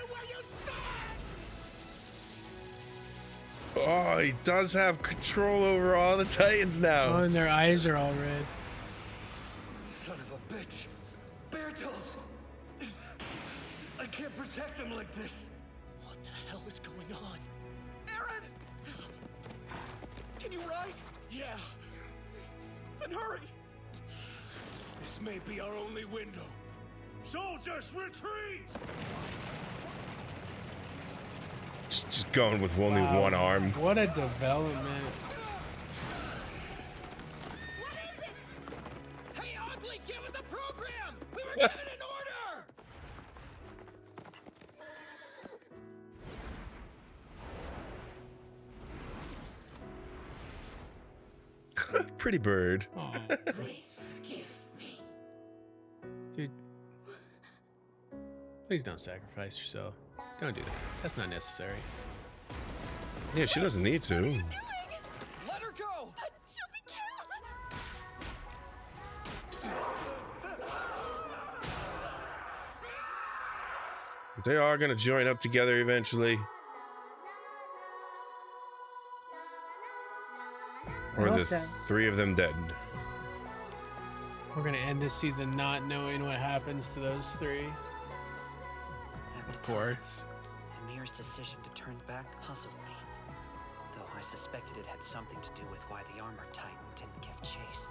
Oh, he does have control over all the Titans Oh, now. and their eyes are all red. Son of a bitch! Bertholdt! I can't protect him like this! What the hell is going on? Eren! Can you ride? Yeah. Then hurry! This may be our only window. Soldiers, retreat! Just going with only Wow. one arm. What a development. What is it? Hey, Ugly, get with the program! We were given an order! Pretty bird. Oh, Please forgive me. dude. Please don't sacrifice yourself. Don't do that. That's not necessary. Yeah, she doesn't need to. Let her go! But she'll be killed! They are gonna join up together eventually. Or I hope the so. three of them dead. We're gonna end this season not knowing what happens to those three. At the Of time, course. Ymir's decision to turn back puzzled me, though I suspected it had something to do with why the armored titan didn't give chase.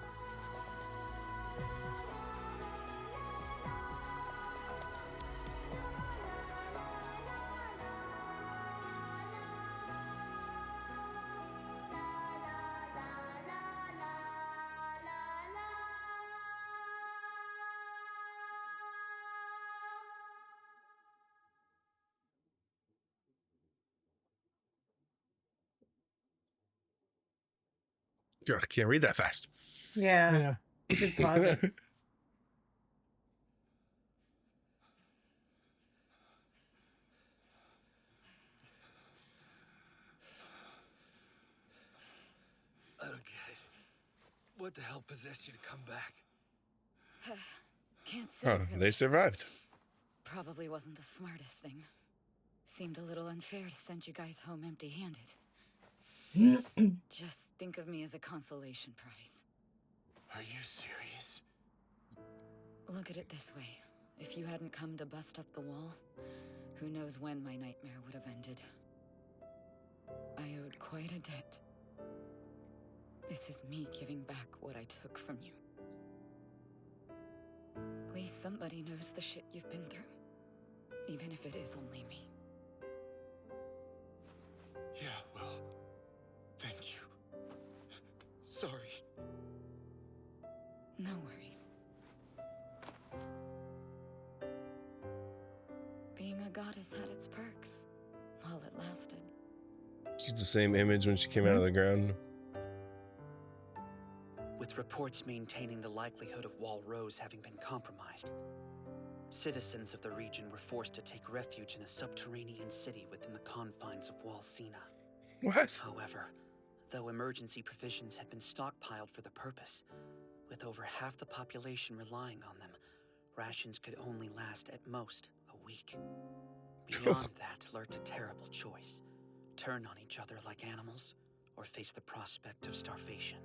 God, I can't read that fast. Yeah. Yeah. You should pause it. I don't get it. What the hell possessed you to come back? Can't say. Huh, really. they survived. Probably wasn't the smartest thing. Seemed a little unfair to send you guys home empty-handed. Just think of me as a consolation prize. Are you serious? Look at it this way. If you hadn't come to bust up the wall, who knows when my nightmare would have ended. I owed quite a debt. This is me giving back what I took from you. At least somebody knows the shit you've been through. Even if it is only me. Yeah, well, thank you. Sorry. No worries. Being a goddess had its perks, while it lasted. She's the same image when she came out of the ground. With reports maintaining the likelihood of Wall Rose having been compromised, citizens of the region were forced to take refuge in a subterranean city within the confines of Wall Sina. What? However, though emergency provisions had been stockpiled for the purpose, with over half the population relying on them, rations could only last at most a week. Beyond that lurked a terrible choice: turn on each other like animals, or face the prospect of starvation.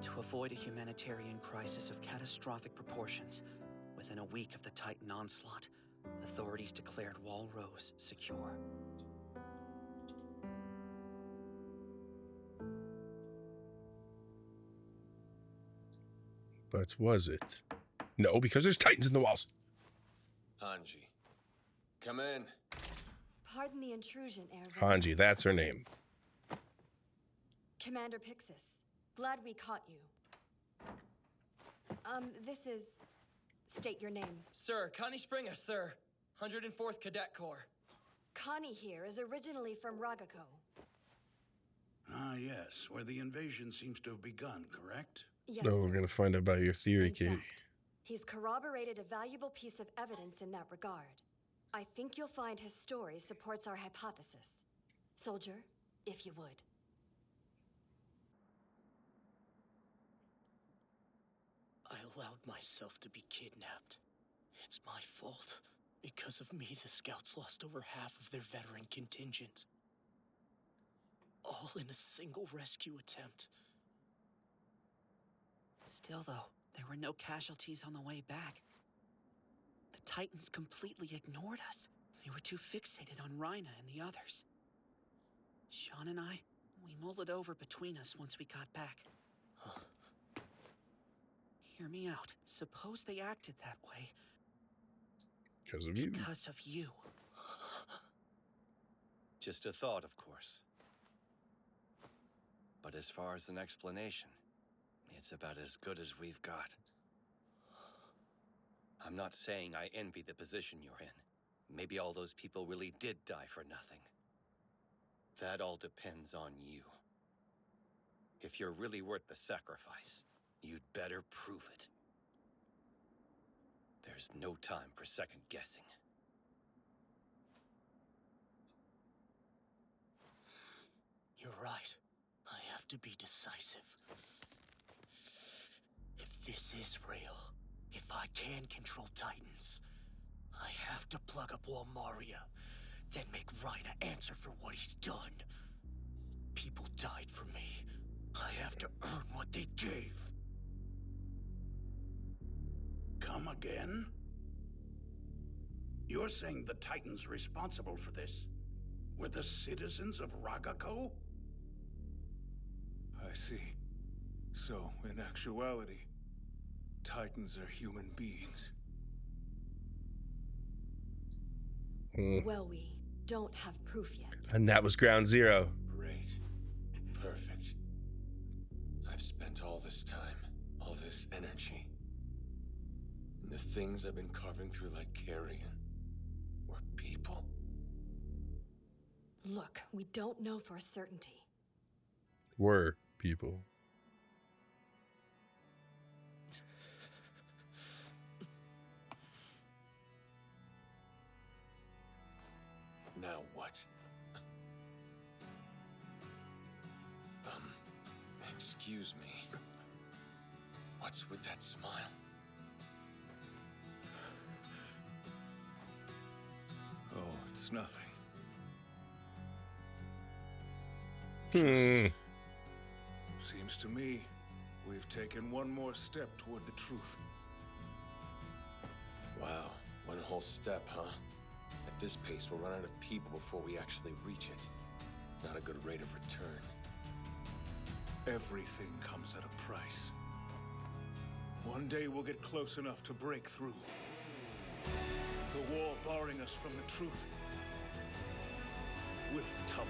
To avoid a humanitarian crisis of catastrophic proportions, within a week of the Titan onslaught, authorities declared Wall Rose secure. But was it? No, because there's titans in the walls. Hanji, come in. Pardon the intrusion, Erwin. Hanji, that's her name. Commander Pixis, glad we caught you. This is... State your name. Sir, Connie Springer, sir. 104th Cadet Corps. Connie here is originally from Ragako. Ah, yes, where the invasion seems to have begun, correct? Yes, No, sir. we're gonna find out about your theory, In Katie. fact, he's corroborated a valuable piece of evidence in that regard. I think you'll find his story supports our hypothesis. Soldier, if you would. I allowed myself to be kidnapped. It's my fault. Because of me, the scouts lost over half of their veteran contingent. All in a single rescue attempt. Still, though, there were no casualties on the way back. The Titans completely ignored us. They were too fixated on Reiner and the others. Sean and I, we mulled it over between us once we got back. Hear me out. Suppose they acted that way. Because of you. Because of you. Just a thought, of course. But as far as an explanation, it's about as good as we've got. I'm not saying I envy the position you're in. Maybe all those people really did die for nothing. That all depends on you. If you're really worth the sacrifice, you'd better prove it. There's no time for second guessing. You're right. I have to be decisive. If this is real, if I can control Titans, I have to plug up Walmaria, then make Reiner answer for what he's done. People died for me. I have to earn what they gave. Come again? You're saying the Titans responsible for this were the citizens of Ragako? I see. So, in actuality, Titans are human beings. Well, we don't have proof yet. And that was ground zero. Great. Perfect. I've spent all this time, all this energy. And the things I've been carving through like carrion were people. Look, we don't know for a certainty. Were people. Now what? Excuse me. What's with that smile? Oh, it's nothing. Seems to me we've taken one more step toward the truth. Wow, one whole step, huh? At this pace, we'll run out of people before we actually reach it. Not a good rate of return. Everything comes at a price. One day we'll get close enough to break through. The wall barring us from the truth will tumble.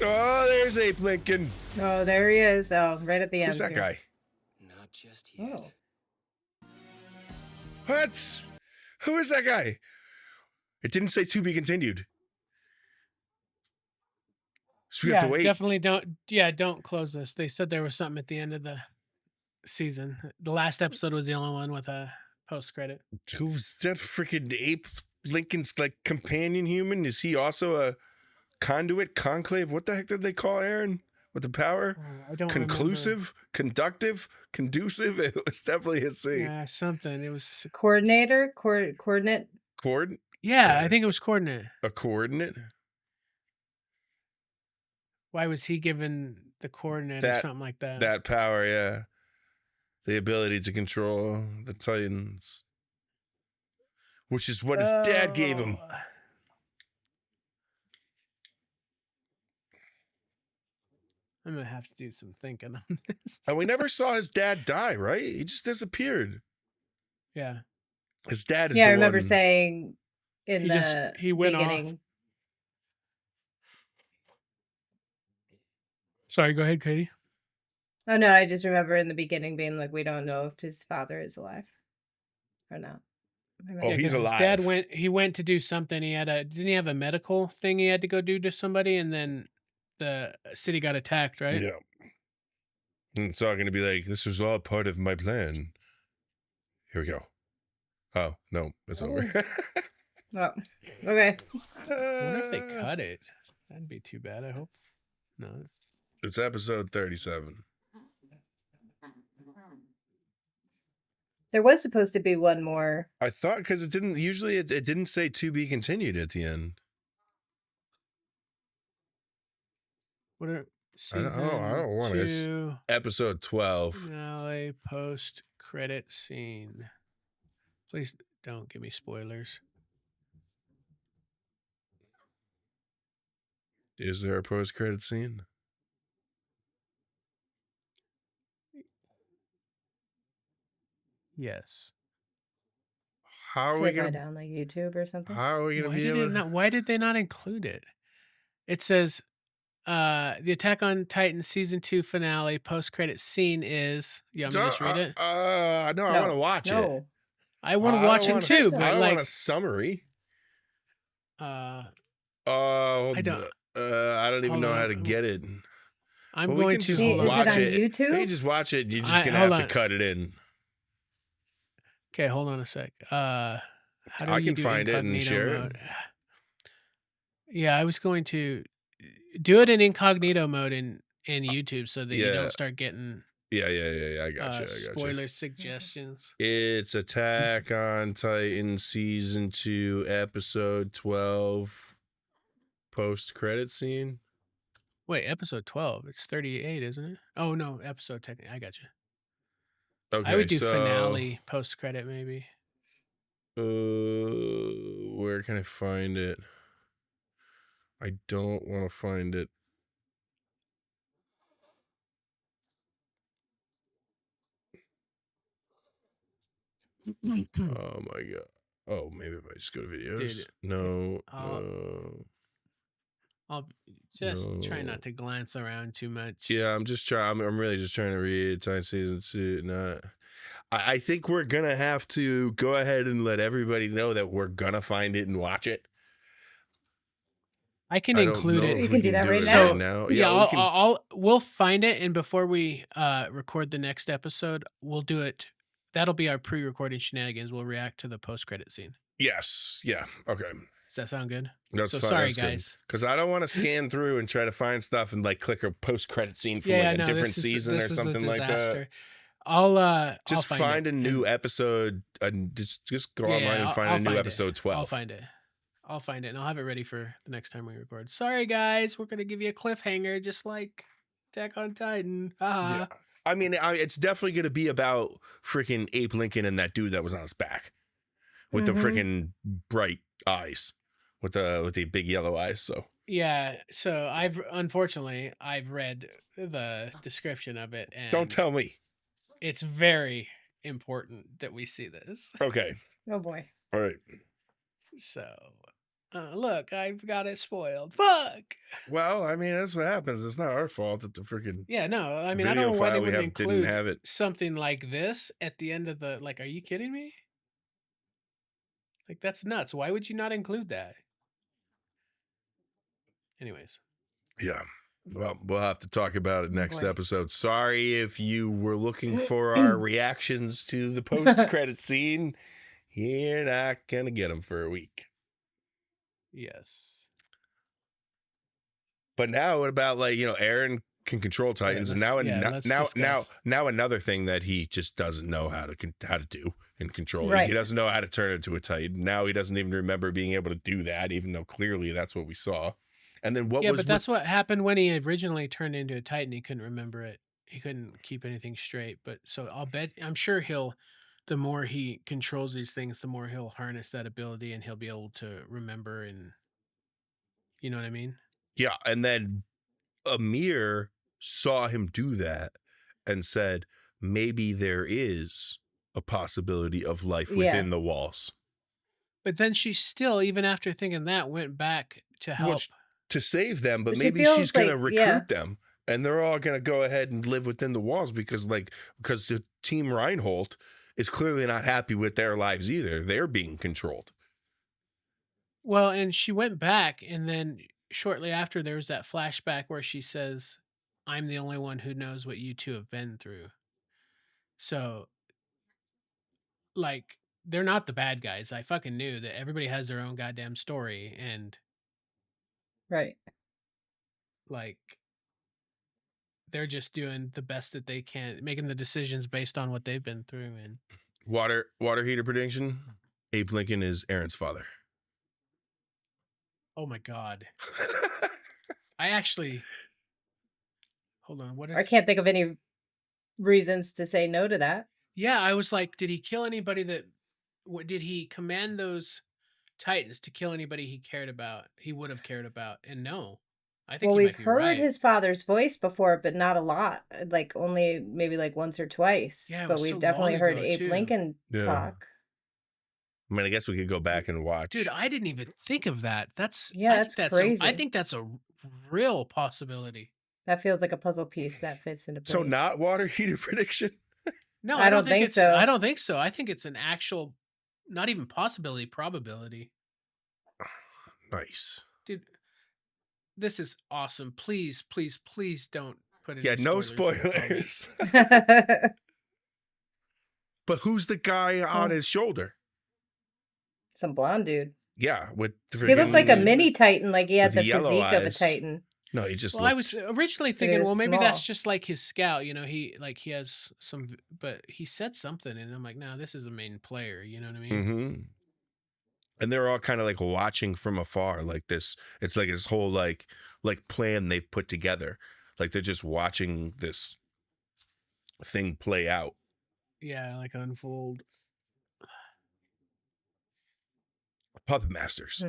Oh, there's Ape Lincoln. Oh, there he is. Oh, right at the end. Who's that here. guy? Not just yet. Oh. What? Who is that guy? It didn't say to be continued. So we have to wait. Definitely don't. Yeah, don't close this. They said there was something at the end of the season. The last episode was the only one with a post credit. Who's that freaking Ape Lincoln's like companion human? Is he also a conduit, conclave? What the heck did they call Eren with the power? I don't Conclusive, conductive, conducive. It was definitely his C. Yeah, something. It was Coordinator? Coordinate? Yeah, I think it was coordinate. A coordinate? Why was he given the coordinate or something like that? That power, yeah. The ability to control the Titans. Which is what his dad gave him. I'm going to have to do some thinking on this. And we never saw his dad die, right? He just disappeared. Yeah. His dad is Yeah, the I remember one. saying in he went beginning. off. Sorry, go ahead, Katie. Oh, no, I just remember in the beginning being like, we don't know if his father is alive or not. Oh, he's 'cause alive. His dad went to do something. Didn't he have a medical thing he had to go do to somebody? And then the city got attacked, right? Yeah. And it's all going to be like, this was all part of my plan. Here we go. Oh, no, it's over. Oh, okay. I wonder if they cut it. That'd be too bad, I hope. No. It's episode 37. There was supposed to be one more. I thought, because it didn't say to be continued at the end. What are I don't want to. season 2 Episode 12. finale post credit scene? Please don't give me spoilers. Is there a post-credit scene? Yes. How are Can we I find gonna? it on like YouTube or something? How are we gonna be able to? Why did they not include it? It says the Attack on Titan season 2 finale post-credit scene is. You want me to just read it? No, I want to watch it. No. I want to I watch don't it want too, a, but I don't like want a summary. I I don't. don't even Hold know how on. to get it. I'm Well, we going can to just hold on. Is it watch on it. We YouTube? can just watch it. You're just gonna hold have to on. cut it in. Okay, hold on a sec. How do I you can do find it and incognito share it. mode? Yeah, I was going to do it in incognito mode in YouTube so that you Yeah. don't start getting Yeah. I got you. spoiler suggestions. It's Attack on Titan season 2, episode 12, post-credit scene. Wait, episode 12. It's 38, isn't it? Oh no, episode technically. I got you. Okay, I would do so finale post credit maybe. where can I find it? I don't want to find it. Oh my god. Oh, maybe if I just go to videos. Dude, No. I'll just try not to glance around too much. Yeah, I'm just trying. I'm really just trying to read Titan season 2. No. I think we're gonna have to go ahead and let everybody know that we're gonna find it and watch it. I can I don't include know it. if You we can do that right it now. now. Yeah, we can. we'll find it, and before we record the next episode, we'll do it. That'll be our pre-recorded shenanigans. We'll react to the post-credit scene. Yes. Yeah. Okay. Does that sound good? That's So fine. sorry, That's guys. Because I don't want to scan through and try to find stuff and like click a post-credit scene from Yeah, like a no, different this is season or this is a something like that. disaster. I'll Just find a new episode and just go online and find a new episode 12. I'll find it, and I'll have it ready for the next time we record. Sorry, guys, we're gonna give you a cliffhanger, just like Attack on Titan. Yeah. I mean, it's definitely going to be about freaking Abe Lincoln and that dude that was on his back with the freaking bright eyes, with the big yellow eyes. So Yeah, so unfortunately I've read the description of it, and don't tell me. It's very important that we see this. Okay. Oh boy. All right. So, look, I've got it spoiled. Fuck. Well, I mean, that's what happens. It's not our fault that the freaking Yeah, no, I mean, I video don't know why they file we wouldn't have didn't include have it. something like this at the end of the. Like, are you kidding me? Like, that's nuts. Why would you not include that? Anyways. Yeah. Well, we'll have to talk about it next Boy. episode. Sorry if you were looking for our reactions to the post-credit scene. You're not going to get them for a week. Yes. But now what about like, Eren can control Titans, and now another thing that he just doesn't know how to do and control. Right. He doesn't know how to turn into a Titan. Now he doesn't even remember being able to do that, even though clearly that's what we saw. And then But that's what happened when he originally turned into a Titan. He couldn't remember it. He couldn't keep anything straight. But so I'm sure the more he controls these things, the more he'll harness that ability, and he'll be able to remember, and you know what I mean? Yeah, and then Ymir saw him do that and said, maybe there is a possibility of life within the walls. But then she still, even after thinking that, went back to help. To save them, but She maybe feels she's going to like- recruit yeah. them, and they're all going to go ahead and live within the walls because the team Reinhold is clearly not happy with their lives either. They're being controlled. Well, and she went back, and then shortly after, there was that flashback where she says, "I'm the only one who knows what you two have been through." So, like, they're not the bad guys. I fucking knew that everybody has their own goddamn story, and Right. like, they're just doing the best that they can, making the decisions based on what they've been through. And Water heater prediction. Abe Lincoln is Eren's father. oh my god, I actually hold on. What is? I can't think of any reasons to say no to that. Yeah, I was like, did he kill anybody that? What did he command those Titans to kill anybody he cared about? He would have cared about, and no, I think. Well, he we've might be heard right. his father's voice before, but not a lot. Like only maybe like once or twice. Yeah, it but was we've so definitely long heard ago, Abe too. Lincoln Yeah. talk. I mean, I guess we could go back and watch. Dude, I didn't even think of that. That's Yeah, I that's think crazy. I think that's a real possibility. That feels like a puzzle piece that fits into place. So not water heater prediction? No, I don't think so. I don't think so. I think it's an actual, not even possibility, probability. Nice. Dude, this is awesome. Please, please, please don't put it. Yeah, no spoilers in the spoilers. But who's the guy on his shoulder? Some blonde dude. Yeah, with He looked like a friggin- mini Titan, like he had with the yellow physique of a eyes. Titan. No, he just Well, I looked- was originally But he thinking, was well, maybe that's small. just like his scout. You know, he has some, but he said something, and I'm like, no, this is a main player. You know what I mean? Mhm. And they're all kind of like watching from afar, like this. It's like this whole like plan they've put together. Like they're just watching this thing play out. Yeah, like unfold. Puppet Masters.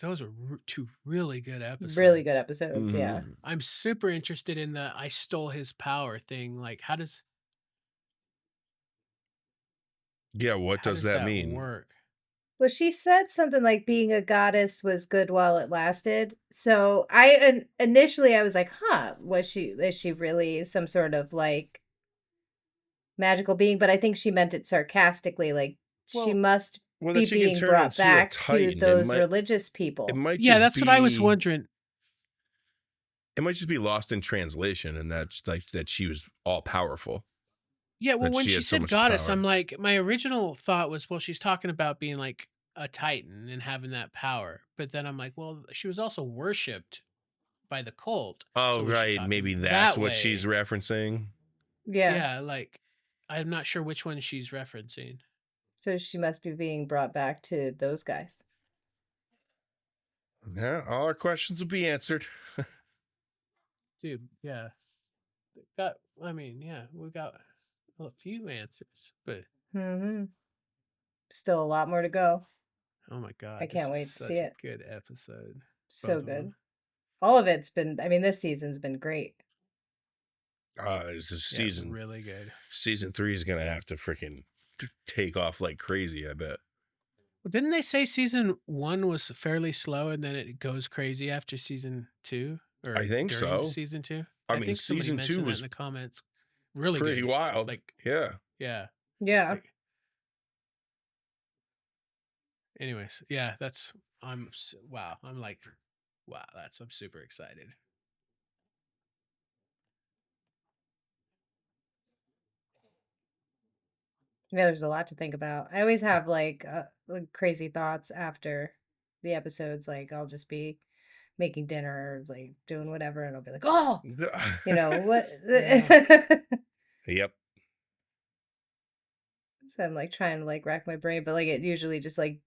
Those are two really good episodes. Really good episodes, yeah. Mhm. I'm super interested in the I stole his power thing. Like, how does Yeah, what does that mean? work? Well, she said something like being a goddess was good while it lasted. So initially I was like, huh, is she really some sort of like magical being? But I think she meant it sarcastically, like she must Well, be that she can being turn brought into a back Titan. to It those might- religious people. It might Yeah, just that's what I was be- wondering. It might just be lost in translation, and that's like that she was all powerful. Yeah, well, that when she she had so said much goddess, power. I'm like, my original thought was, well, she's talking about being like a Titan and having that power. But then I'm like, well, she was also worshipped by the cult. Oh, So was she right. talking Maybe that's that what way? she's referencing. Yeah. Yeah, like I'm not sure which one she's referencing. So she must be being brought back to those guys. Yeah, all our questions will be answered. Dude, yeah. We got a few answers, but Mm-hmm. Still a lot more to go. oh my god, I can't this wait is to such see a it. good episode. So Both of good. them. All of it's been, I mean, this season's been great. It's a Yeah, season. really good. Season 3 is gonna have to freaking take off like crazy. I bet. Well, didn't they say season 1 was fairly slow and then it goes crazy after season 2? Or I think during so. Season 2? I mean, think somebody season 2 mentioned that was in the comments. Really pretty good. wild. Like, yeah. yeah. Yeah. Like, anyways, yeah, wow. I'm like, wow, I'm super excited. Yeah, there's a lot to think about. I always have like crazy thoughts after the episodes. Like I'll just be making dinner or like doing whatever, and I'll be like, oh, you know what? Yep. So I'm like trying to like rack my brain, but like it usually just like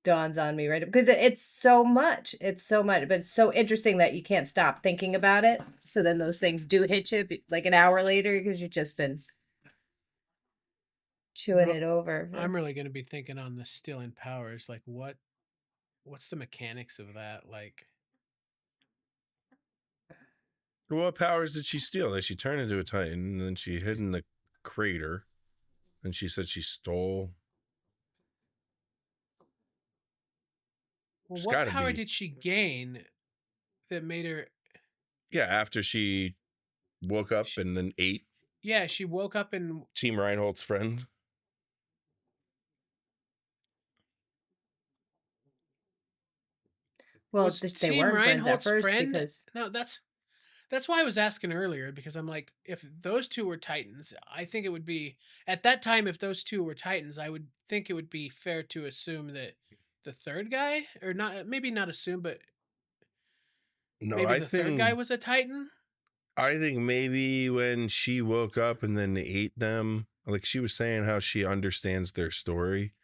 dawns on me right because it's so much. It's so much, but it's so interesting that you can't stop thinking about it. So then those things do hit you like an hour later because you've just been chewing Well, it over. I'm really going to be thinking on the stealing powers. Like, what's the mechanics of that? Like, What powers did she steal? Like she turned into a Titan, and then she hid in the crater, and she said she stole. well, There's what gotta power be. did she gain that made her? Yeah, after she woke up and then ate Yeah, she woke up and Team Reinhold's friend. Well, was they Team weren't friends at Reinhold's first friend. because No, that's why I was asking earlier because I'm like, if those two were Titans, I think it would be at that time. If those two were Titans, I would think it would be fair to assume that the third guy, or not, maybe not assume, but No, maybe I the think third guy was a Titan. I think maybe when she woke up and then ate them, like she was saying how she understands their story,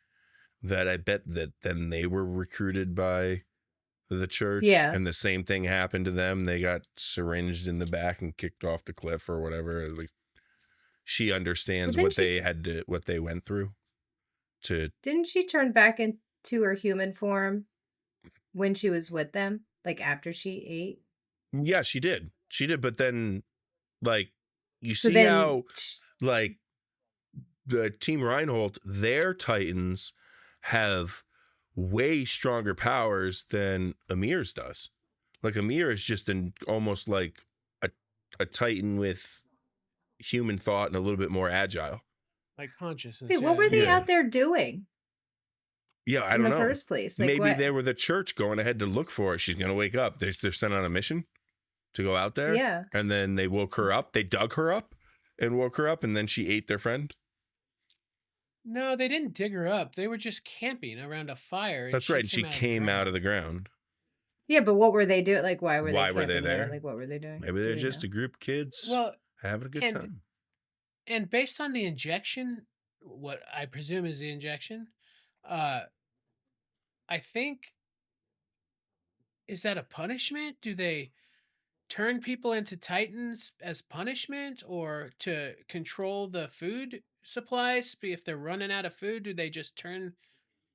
that I bet that then they were recruited by the church. Yeah. And the same thing happened to them. They got syringed in the back and kicked off the cliff or whatever. Like she understands Well, what they had to, what they went through to. didn't she turn back into her human form when she was with them? Like after she ate? Yeah, she did. She did. But then like you So see then how like the Team Reinhold, their Titans have way stronger powers than Ymir's does. Like Ymir is just almost like a Titan with human thought and a little bit more agile. Like consciousness. Wait, what were they Yeah. out there doing Yeah, I in don't the know. first place? Like, Maybe what? they were the church going ahead to look for her. She's going to wake up. They're sent on a mission to go out there. Yeah. And then they woke her up. They dug her up and woke her up, and then she ate their friend. No, they didn't dig her up. They were just camping around a fire. And That's right. And she came out of the ground. Yeah, but what were they doing? Like, why were they there? there? Like, what were they doing? Maybe they're just a group of kids having a good time. And based on the injection, what I presume is the injection, I think, is that a punishment? Do they turn people into Titans as punishment or to control the food supplies? If they're running out of food, do they just turn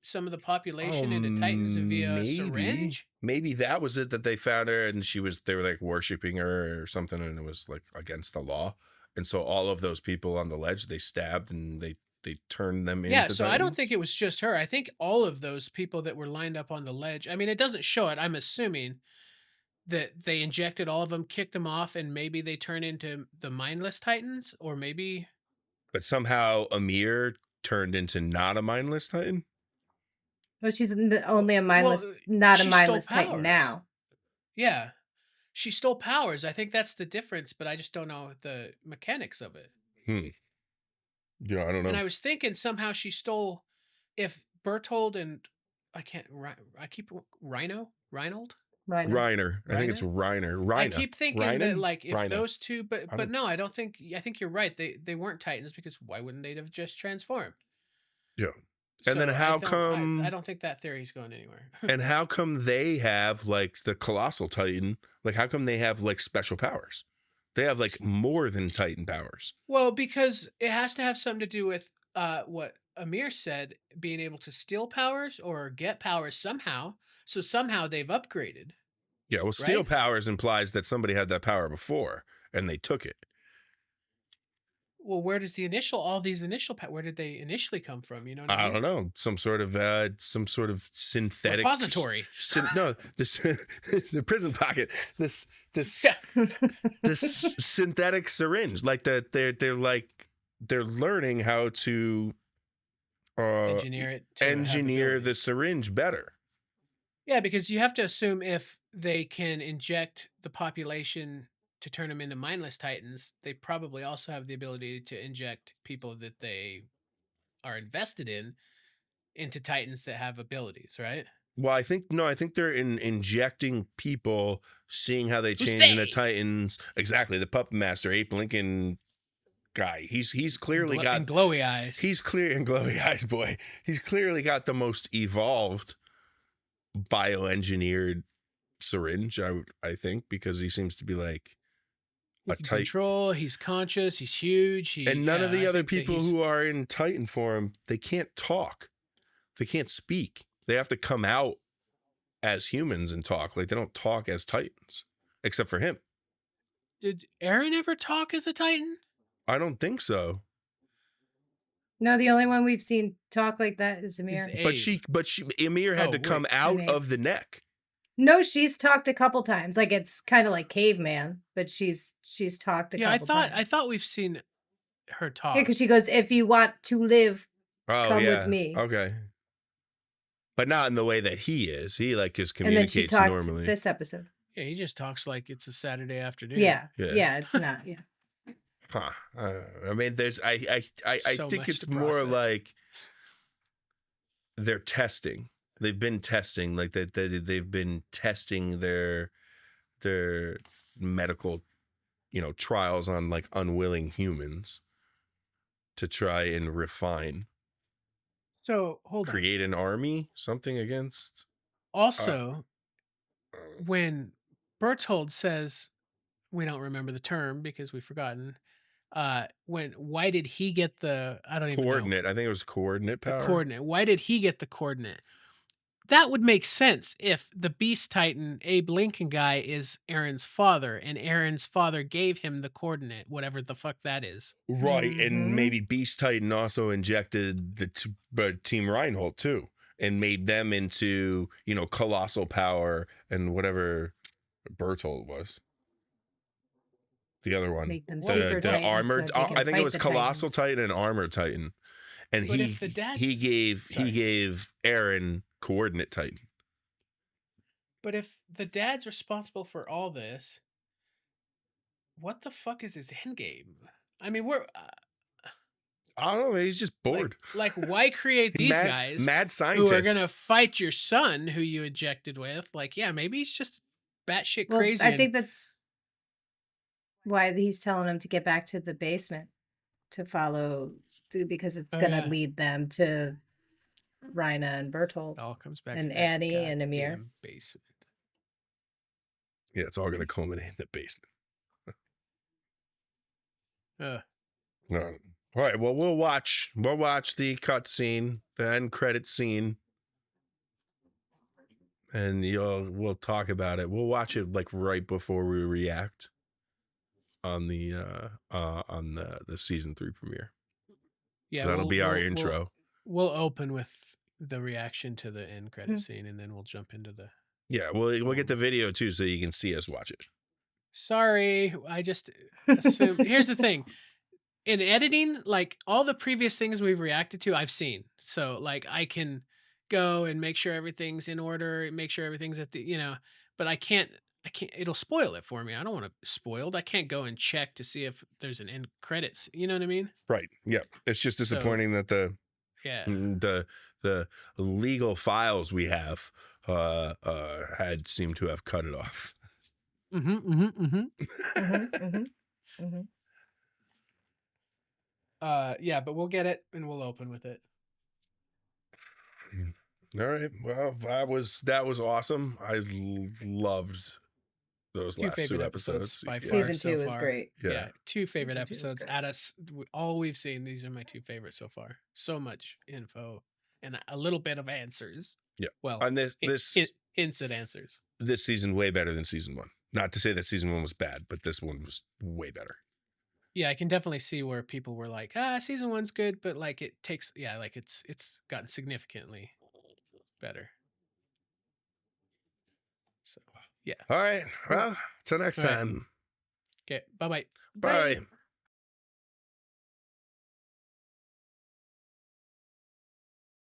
some of the population into Titans via a syringe? Maybe that was it, that they found her and they were like worshiping her or something, and it was like against the law. And so all of those people on the ledge, they stabbed and they turned them into Titans. I don't think it was just her. I think all of those people that were lined up on the ledge, I mean, it doesn't show it. I'm assuming that they injected all of them, kicked them off, and maybe they turn into the mindless Titans, or maybe. But somehow Ymir turned into not a mindless Titan. Well, she's only a mindless, not a mindless Titan now. Yeah. She stole powers. I think that's the difference, but I just don't know the mechanics of it. Yeah, I don't know. And I was thinking somehow she stole, if Bertholdt and Reinhold? Reiner. I think it's Reiner. I keep thinking that, like, if Reiner. those two, but no, I think you're right. They weren't Titans, because why wouldn't they have just transformed? Yeah. And then how come I don't think that theory's going anywhere. And how come they have like the colossal Titan? Like, how come they have like special powers? They have like more than Titan powers. Well, because it has to have something to do with what Ymir said, being able to steal powers or get powers somehow. So somehow they've upgraded. Yeah, well, steal powers implies that somebody had that power before and they took it. Well, where does all these initial where did they initially come from? You know what I don't know. Some sort of synthetic repository. The prison pocket. This synthetic syringe. Like they're learning how to engineer the syringe better. Yeah, because you have to assume if they can inject the population to turn them into mindless Titans, they probably also have the ability to inject people that they are invested in into Titans that have abilities, right? Well, I think they're injecting people, seeing how they change into Titans. Exactly, the Puppet Master, Ape Lincoln guy. He's clearly got glowy eyes. He's clear and glowy eyes, boy. He's clearly got the most evolved bioengineered syringe, I think, because he seems to be like he can control. He's conscious. He's huge. And none of the other people who are in Titan form, they can't talk. They can't speak. They have to come out as humans and talk. Like, they don't talk as Titans, except for him. Did Eren ever talk as a Titan? I don't think so. No, the only one we've seen talk like that is Ymir. But Ymir had to come out of the neck. No, she's talked a couple times. Like, it's kind of like caveman, but she's talked a couple times. I thought we've seen her talk. Yeah, because she goes, "If you want to live, come with me." Okay. But not in the way that he is. He like just communicates and then she talked normally. This episode. Yeah, he just talks like it's a Saturday afternoon. Yeah, it's not. Yeah. Huh. I mean, I think it's more like they're testing. They've been testing, like that. They've been testing their medical, trials on like unwilling humans to try and refine. So hold on. Create an army, something against. Also, when Bertholdt says, we don't remember the term because we've forgotten. Why did he get the? I don't even know. Coordinate. I think it was coordinate power. The coordinate. Why did he get the coordinate? that would make sense if the Beast Titan Abe Lincoln guy is Eren's father, and Eren's father gave him the coordinate, whatever the fuck that is. Right, and maybe Beast Titan also injected the Team Reinhold too, and made them into, you know, colossal power and whatever Bertholdt was. The other one, Make them the super Titans armored. so they can I think it fight was the Colossal Titans. Titan and Armor Titan, and But if the he dad's- gave Eren Coordinate Titan. But if the dad's responsible for all this, what the fuck is his end game? I mean, we're I don't know. He's just bored. like why create these guys mad who scientist are gonna fight your son who you ejected with? Like, yeah, maybe he's just batshit Well, crazy. I think that's why he's telling him to get back to the basement to follow, because it's Oh, going to yeah. lead them to Reiner and Bertholdt. It all comes back and to that Annie and Ymir. goddamn basement. Yeah, it's all going to culminate in the basement. All right. Well, we'll watch the cutscene, the end credit scene, and we'll talk about it. We'll watch it like right before we react on the season 3 premiere. Yeah, that'll be our intro. We'll open with the reaction to the end credit scene, and then we'll jump into the. Yeah, we'll get the video too, so you can see us watch it. Sorry, I just assumed. Here's the thing. In editing, like all the previous things we've reacted to, I've seen. So like I can go and make sure everything's in order, make sure everything's at the, but I can't, it'll spoil it for me. I don't want it spoiled. I can't go and check to see if there's an end credits. You know what I mean? Right. Yeah. It's just disappointing that the legal files we have had seemed to have cut it off. Yeah, but we'll get it and we'll open with it. All right. Well, that was awesome. I loved those last 2 episodes. By far. Season 2 is great. Yeah, 2 favorite episodes at us. All we've seen, these are my 2 favorites so far. So much info and a little bit of answers. Yeah. Well, and this hints at answers. This season way better than season 1. Not to say that season 1 was bad, but this one was way better. Yeah, I can definitely see where people were like, season 1's good, but like it takes, like it's gotten significantly better. So, yeah. All right. Well, till next time. Okay. Bye-bye. Bye.